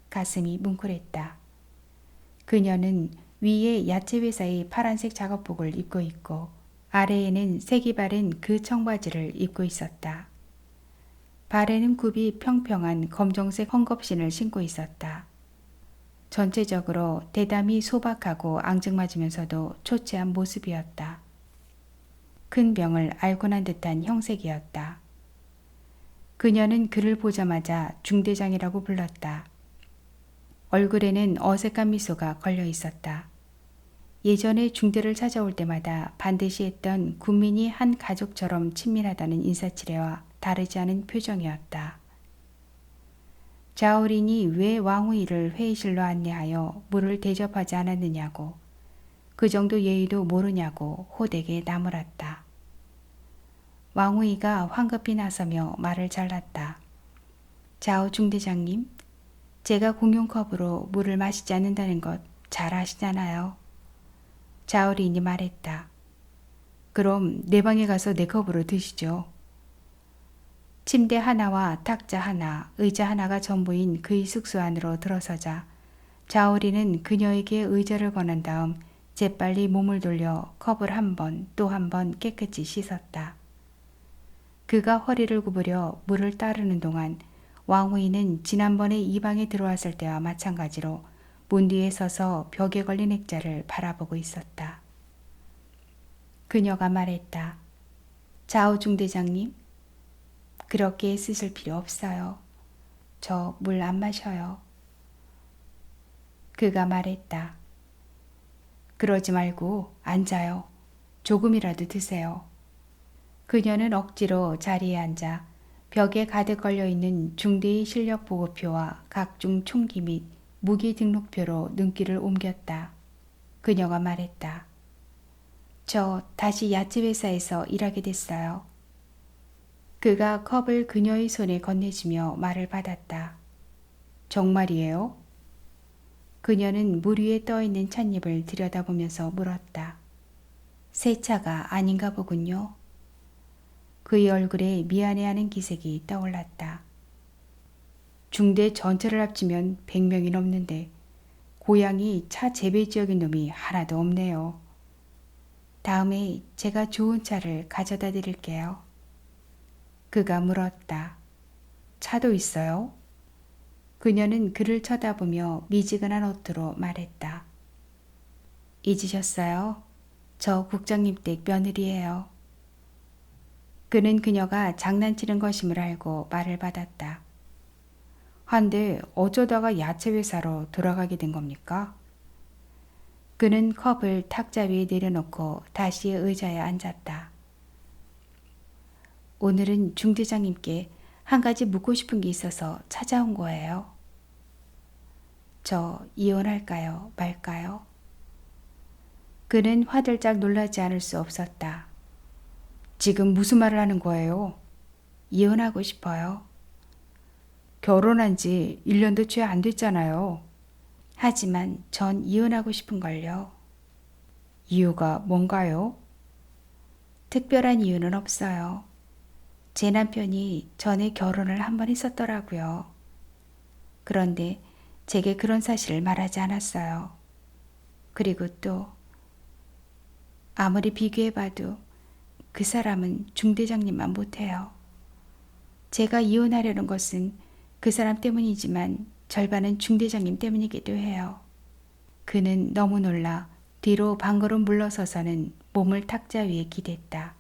가슴이 뭉클했다. 그녀는 위에 야채회사의 파란색 작업복을 입고 있고 아래에는 색이 바른 그 청바지를 입고 있었다. 발에는 굽이 평평한 검정색 헝겊신을 신고 있었다. 전체적으로 대담이 소박하고 앙증맞으면서도 초췌한 모습이었다. 큰 병을 알고 난 듯한 형색이었다. 그녀는 그를 보자마자 중대장이라고 불렀다. 얼굴에는 어색한 미소가 걸려 있었다. 예전에 중대를 찾아올 때마다 반드시 했던 군민이 한 가족처럼 친밀하다는 인사치레와 다르지 않은 표정이었다. 자오린이 왜 왕후이를 회의실로 안내하여 물을 대접하지 않았느냐고, 그 정도 예의도 모르냐고 호되게 나무랐다. 왕후이가 황급히 나서며 말을 잘랐다. 자오 중대장님, 제가 공용컵으로 물을 마시지 않는다는 것 잘 아시잖아요. 자오린이 말했다. 그럼 내 방에 가서 내 컵으로 드시죠. 침대 하나와 탁자 하나, 의자 하나가 전부인 그의 숙소 안으로 들어서자 자오리는 그녀에게 의자를 권한 다음 재빨리 몸을 돌려 컵을 한 번 또 한 번 깨끗이 씻었다. 그가 허리를 구부려 물을 따르는 동안 왕후이는 지난번에 이 방에 들어왔을 때와 마찬가지로 문 뒤에 서서 벽에 걸린 액자를 바라보고 있었다. 그녀가 말했다. 자오 중대장님, 그렇게 쓰실 필요 없어요. 저 물 안 마셔요. 그가 말했다. 그러지 말고 앉아요. 조금이라도 드세요. 그녀는 억지로 자리에 앉아 벽에 가득 걸려있는 중대의 실력 보고표와 각종 총기 및 무기 등록표로 눈길을 옮겼다. 그녀가 말했다. 저 다시 야채회사에서 일하게 됐어요. 그가 컵을 그녀의 손에 건네주며 말을 받았다. 정말이에요? 그녀는 물 위에 떠있는 찻잎을 들여다보면서 물었다. 새 차가 아닌가 보군요. 그의 얼굴에 미안해하는 기색이 떠올랐다. 중대 전체를 합치면 100명이 넘는데 고향이 차 재배 지역인 놈이 하나도 없네요. 다음에 제가 좋은 차를 가져다 드릴게요. 그가 물었다. 차도 있어요? 그녀는 그를 쳐다보며 미지근한 어투로 말했다. 잊으셨어요? 저 국장님 댁 며느리예요. 그는 그녀가 장난치는 것임을 알고 말을 받았다. 한데 어쩌다가 야채회사로 돌아가게 된 겁니까? 그는 컵을 탁자 위에 내려놓고 다시 의자에 앉았다. 오늘은 중대장님께 한 가지 묻고 싶은 게 있어서 찾아온 거예요. 저 이혼할까요? 말까요? 그는 화들짝 놀라지 않을 수 없었다. 지금 무슨 말을 하는 거예요? 이혼하고 싶어요. 결혼한 지 1년도 채 안 됐잖아요. 하지만 전 이혼하고 싶은걸요. 이유가 뭔가요? 특별한 이유는 없어요. 제 남편이 전에 결혼을 한 번 했었더라고요. 그런데 제게 그런 사실을 말하지 않았어요. 그리고 또 아무리 비교해봐도 그 사람은 중대장님만 못해요. 제가 이혼하려는 것은 그 사람 때문이지만 절반은 중대장님 때문이기도 해요. 그는 너무 놀라 뒤로 방걸음 물러서서는 몸을 탁자 위에 기댔다.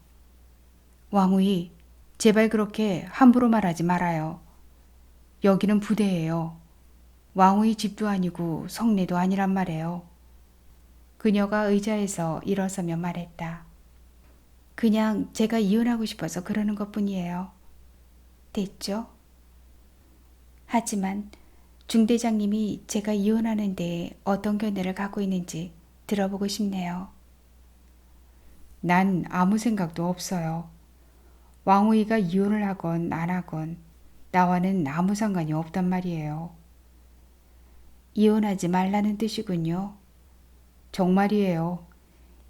왕우이, 제발 그렇게 함부로 말하지 말아요. 여기는 부대예요. 왕우이 집도 아니고 성내도 아니란 말이에요. 그녀가 의자에서 일어서며 말했다. 그냥 제가 이혼하고 싶어서 그러는 것뿐이에요. 됐죠? 하지만 중대장님이 제가 이혼하는데 어떤 견해를 갖고 있는지 들어보고 싶네요. 난 아무 생각도 없어요. 왕우이가 이혼을 하건 안 하건 나와는 아무 상관이 없단 말이에요. 이혼하지 말라는 뜻이군요. 정말이에요.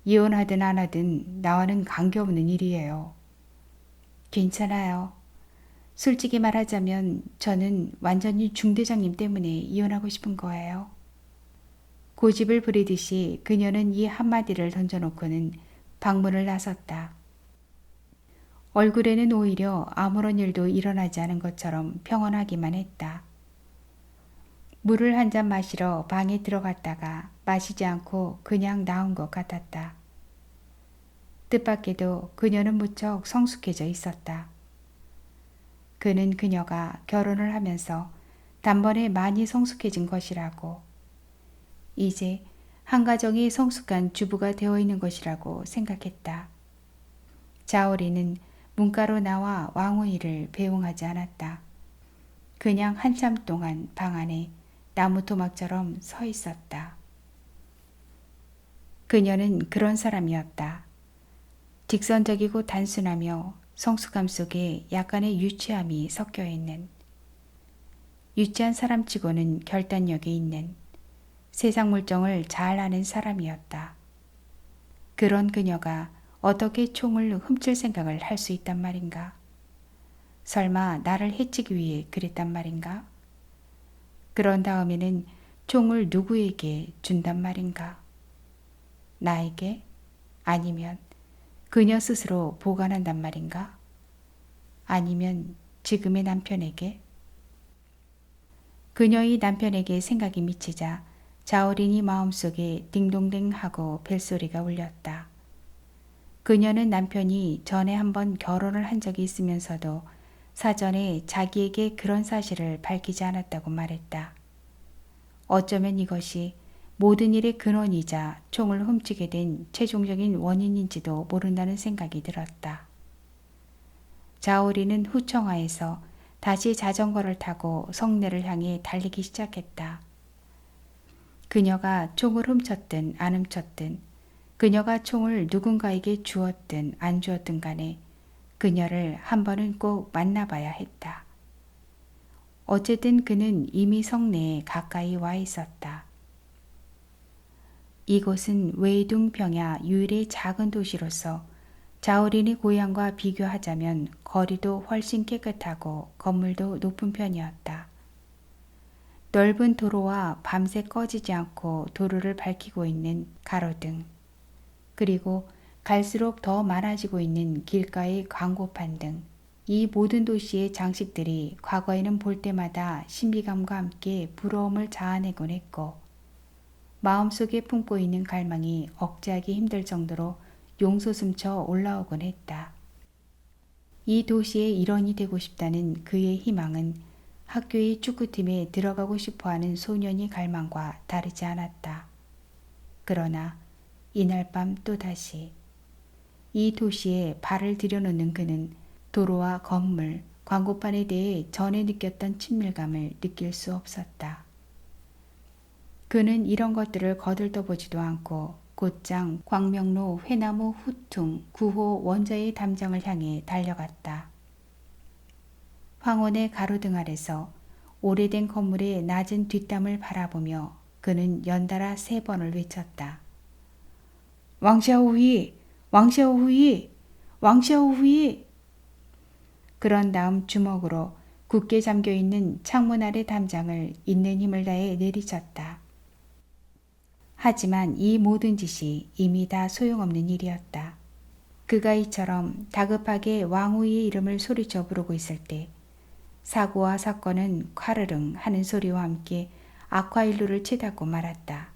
이혼하든 안 하든 나와는 관계없는 일이에요. 괜찮아요. 솔직히 말하자면 저는 완전히 중대장님 때문에 이혼하고 싶은 거예요. 고집을 부리듯이 그녀는 이 한마디를 던져놓고는 방문을 나섰다. 얼굴에는 오히려 아무런 일도 일어나지 않은 것처럼 평온하기만 했다. 물을 한 잔 마시러 방에 들어갔다가 마시지 않고 그냥 나온 것 같았다. 뜻밖에도 그녀는 무척 성숙해져 있었다. 그는 그녀가 결혼을 하면서 단번에 많이 성숙해진 것이라고, 이제 한 가정이 성숙한 주부가 되어 있는 것이라고 생각했다. 자오리는 문가로 나와 왕우이를 배웅하지 않았다. 그냥 한참 동안 방 안에 나무 토막처럼 서 있었다. 그녀는 그런 사람이었다. 직선적이고 단순하며 성숙함 속에 약간의 유치함이 섞여 있는, 유치한 사람치고는 결단력이 있는, 세상 물정을 잘 아는 사람이었다. 그런 그녀가 어떻게 총을 훔칠 생각을 할 수 있단 말인가? 설마 나를 해치기 위해 그랬단 말인가? 그런 다음에는 총을 누구에게 준단 말인가? 나에게? 아니면 그녀 스스로 보관한단 말인가? 아니면 지금의 남편에게? 그녀의 남편에게 생각이 미치자 자오린이 마음속에 딩동댕 하고 벨소리가 울렸다. 그녀는 남편이 전에 한번 결혼을 한 적이 있으면서도 사전에 자기에게 그런 사실을 밝히지 않았다고 말했다. 어쩌면 이것이 모든 일의 근원이자 총을 훔치게 된 최종적인 원인인지도 모른다는 생각이 들었다. 자오리는 후청하에서 다시 자전거를 타고 성내를 향해 달리기 시작했다. 그녀가 총을 훔쳤든 안 훔쳤든, 그녀가 총을 누군가에게 주었든 안 주었든 간에 그녀를 한 번은 꼭 만나봐야 했다. 어쨌든 그는 이미 성내에 가까이 와 있었다. 이곳은 웨이둥평야 유일의 작은 도시로서 자오린의 고향과 비교하자면 거리도 훨씬 깨끗하고 건물도 높은 편이었다. 넓은 도로와 밤새 꺼지지 않고 도로를 밝히고 있는 가로등, 그리고 갈수록 더 많아지고 있는 길가의 광고판 등, 이 모든 도시의 장식들이 과거에는 볼 때마다 신비감과 함께 부러움을 자아내곤 했고, 마음속에 품고 있는 갈망이 억제하기 힘들 정도로 용솟음쳐 올라오곤 했다. 이 도시의 일원이 되고 싶다는 그의 희망은 학교의 축구팀에 들어가고 싶어하는 소년의 갈망과 다르지 않았다. 그러나 이날 밤 또다시 이 도시에 발을 들여놓는 그는 도로와 건물, 광고판에 대해 전에 느꼈던 친밀감을 느낄 수 없었다. 그는 이런 것들을 거들떠보지도 않고 곧장 광명로 회나무 후퉁 9호 원자의 담장을 향해 달려갔다. 황혼의 가로등 아래서 오래된 건물의 낮은 뒷담을 바라보며 그는 연달아 3번을 외쳤다. 왕샤오휘! 왕샤오휘! 왕샤오휘! 그런 다음 주먹으로 굳게 잠겨있는 창문 아래 담장을 있는 힘을 다해 내리쳤다. 하지만 이 모든 짓이 이미 다 소용없는 일이었다. 그가 이처럼 다급하게 왕후의 이름을 소리쳐 부르고 있을 때 사고와 사건은 콰르릉 하는 소리와 함께 아쿠아일루를 치닫고 말았다.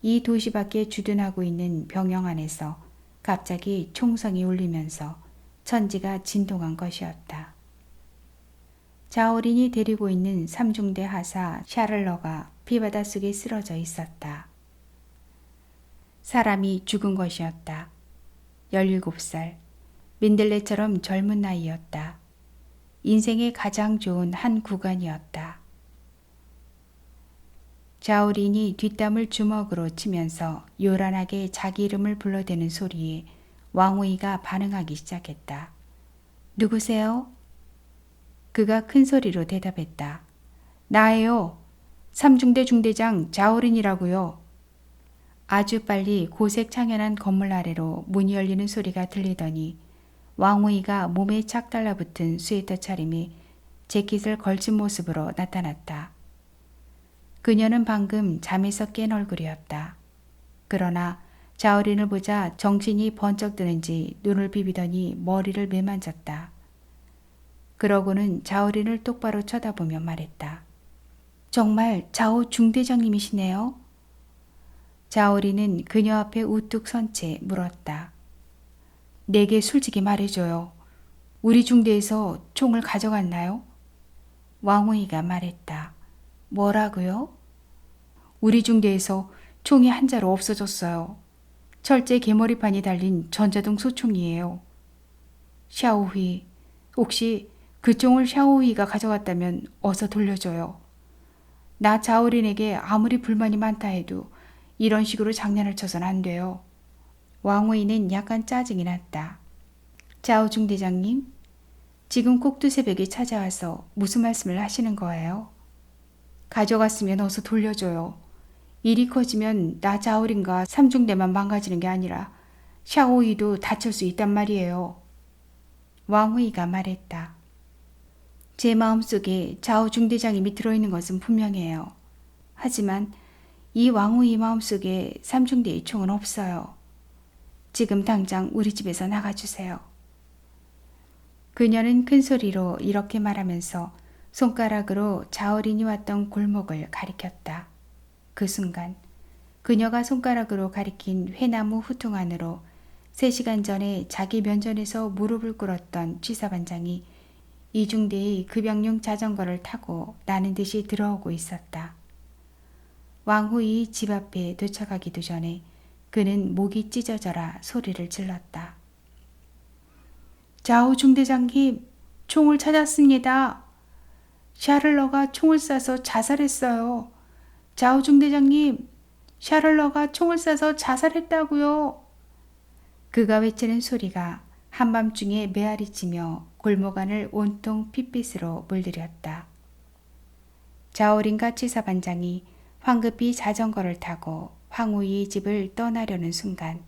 이 도시 밖에 주둔하고 있는 병영 안에서 갑자기 총성이 울리면서 천지가 진동한 것이었다. 자오린이 데리고 있는 삼중대 하사 샤를러가 피바다 속에 쓰러져 있었다. 사람이 죽은 것이었다. 17살, 민들레처럼 젊은 나이였다. 인생의 가장 좋은 한 구간이었다. 자오린이 뒷담을 주먹으로 치면서 요란하게 자기 이름을 불러대는 소리에 왕후이가 반응하기 시작했다. 누구세요? 그가 큰 소리로 대답했다. 나예요. 삼중대 중대장 자오린이라고요. 아주 빨리 고색 창연한 건물 아래로 문이 열리는 소리가 들리더니 왕후이가 몸에 착 달라붙은 스웨터 차림에 재킷을 걸친 모습으로 나타났다. 그녀는 방금 잠에서 깬 얼굴이었다. 그러나 자오린을 보자 정신이 번쩍 드는지 눈을 비비더니 머리를 매만졌다. 그러고는 자오린을 똑바로 쳐다보며 말했다. 정말 자오 중대장님이시네요. 자오린은 그녀 앞에 우뚝 선 채 물었다. 내게 솔직히 말해줘요. 우리 중대에서 총을 가져갔나요? 왕후이가 말했다. 뭐라고요? 우리 중대에서 총이 한 자루 없어졌어요. 철제 개머리판이 달린 전자동 소총이에요. 샤오휘, 혹시 그 총을 샤오휘가 가져갔다면 어서 돌려줘요. 나 자오린에게 아무리 불만이 많다 해도 이런 식으로 장난을 쳐선 안 돼요. 왕후이는 약간 짜증이 났다. 자오 중대장님, 지금 꼭두새벽에 찾아와서 무슨 말씀을 하시는 거예요? 가져갔으면 어서 돌려줘요. 일이 커지면 나 자오린과 삼중대만 망가지는 게 아니라 샤오이도 다칠 수 있단 말이에요. 왕후이가 말했다. 제 마음속에 자오 중대장님이 들어있는 것은 분명해요. 하지만 이 왕후이 마음속에 삼중대의 총은 없어요. 지금 당장 우리 집에서 나가주세요. 그녀는 큰 소리로 이렇게 말하면서 손가락으로 자오린이 왔던 골목을 가리켰다. 그 순간 그녀가 손가락으로 가리킨 회나무 후퉁 안으로 3시간 전에 자기 면전에서 무릎을 꿇었던 취사반장이 이중대의 급영용 자전거를 타고 나는 듯이 들어오고 있었다. 왕후이 집 앞에 도착하기도 전에 그는 목이 찢어져라 소리를 질렀다. 자오 중대장님, 총을 찾았습니다. 샤를러가 총을 쏴서 자살했어요. 자오 중대장님, 샤를러가 총을 쏴서 자살했다고요. 그가 외치는 소리가 한밤중에 메아리치며 골목 안을 온통 핏빛으로 물들였다. 자오린과 치사반장이 황급히 자전거를 타고 황후이의 집을 떠나려는 순간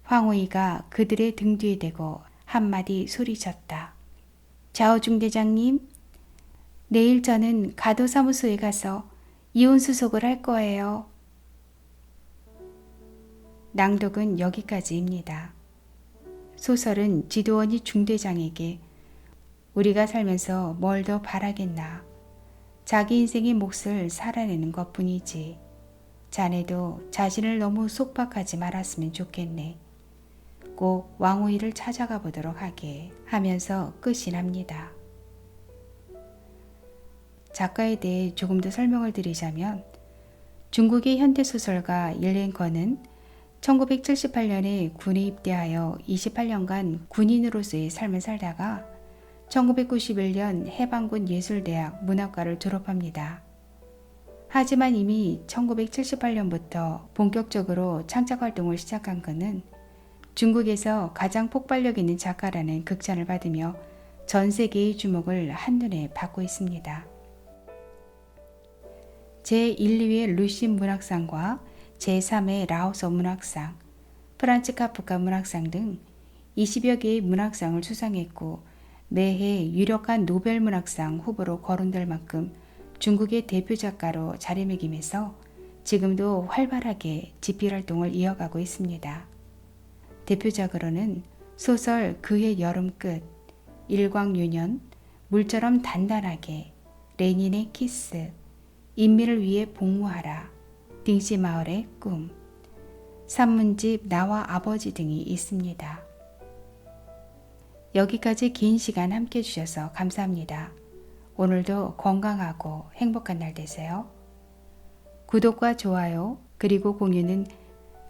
황후이가 그들의 등 뒤에 대고 한마디 소리쳤다. 자오 중대장님, 내일 저는 가도사무소에 가서 이혼수속을 할 거예요. 낭독은 여기까지입니다. 소설은 지도원이 중대장에게 우리가 살면서 뭘 더 바라겠나. 자기 인생의 몫을 살아내는 것뿐이지. 자네도 자신을 너무 속박하지 말았으면 좋겠네. 꼭 왕후이를 찾아가 보도록 하게 하면서 끝이 납니다. 작가에 대해 조금 더 설명을 드리자면 중국의 현대소설가 일랭커는 1978년에 군에 입대하여 28년간 군인으로서의 삶을 살다가 1991년 해방군 예술대학 문학과를 졸업합니다. 하지만 이미 1978년부터 본격적으로 창작활동을 시작한 그는 중국에서 가장 폭발력 있는 작가라는 극찬을 받으며 전 세계의 주목을 한눈에 받고 있습니다. 제1, 2회 루신 문학상과 제3회 라오서 문학상, 프란츠 카프카 문학상 등 20여 개의 문학상을 수상했고 매해 유력한 노벨 문학상 후보로 거론될 만큼 중국의 대표 작가로 자리매김해서 지금도 활발하게 집필 활동을 이어가고 있습니다. 대표작으로는 소설 그해 여름 끝, 일광유년, 물처럼 단단하게, 레닌의 키스, 인민을 위해 복무하라, 딩시마을의 꿈, 산문집 나와 아버지 등이 있습니다. 여기까지 긴 시간 함께 해주셔서 감사합니다. 오늘도 건강하고 행복한 날 되세요. 구독과 좋아요 그리고 공유는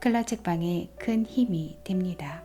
클라책방에 큰 힘이 됩니다.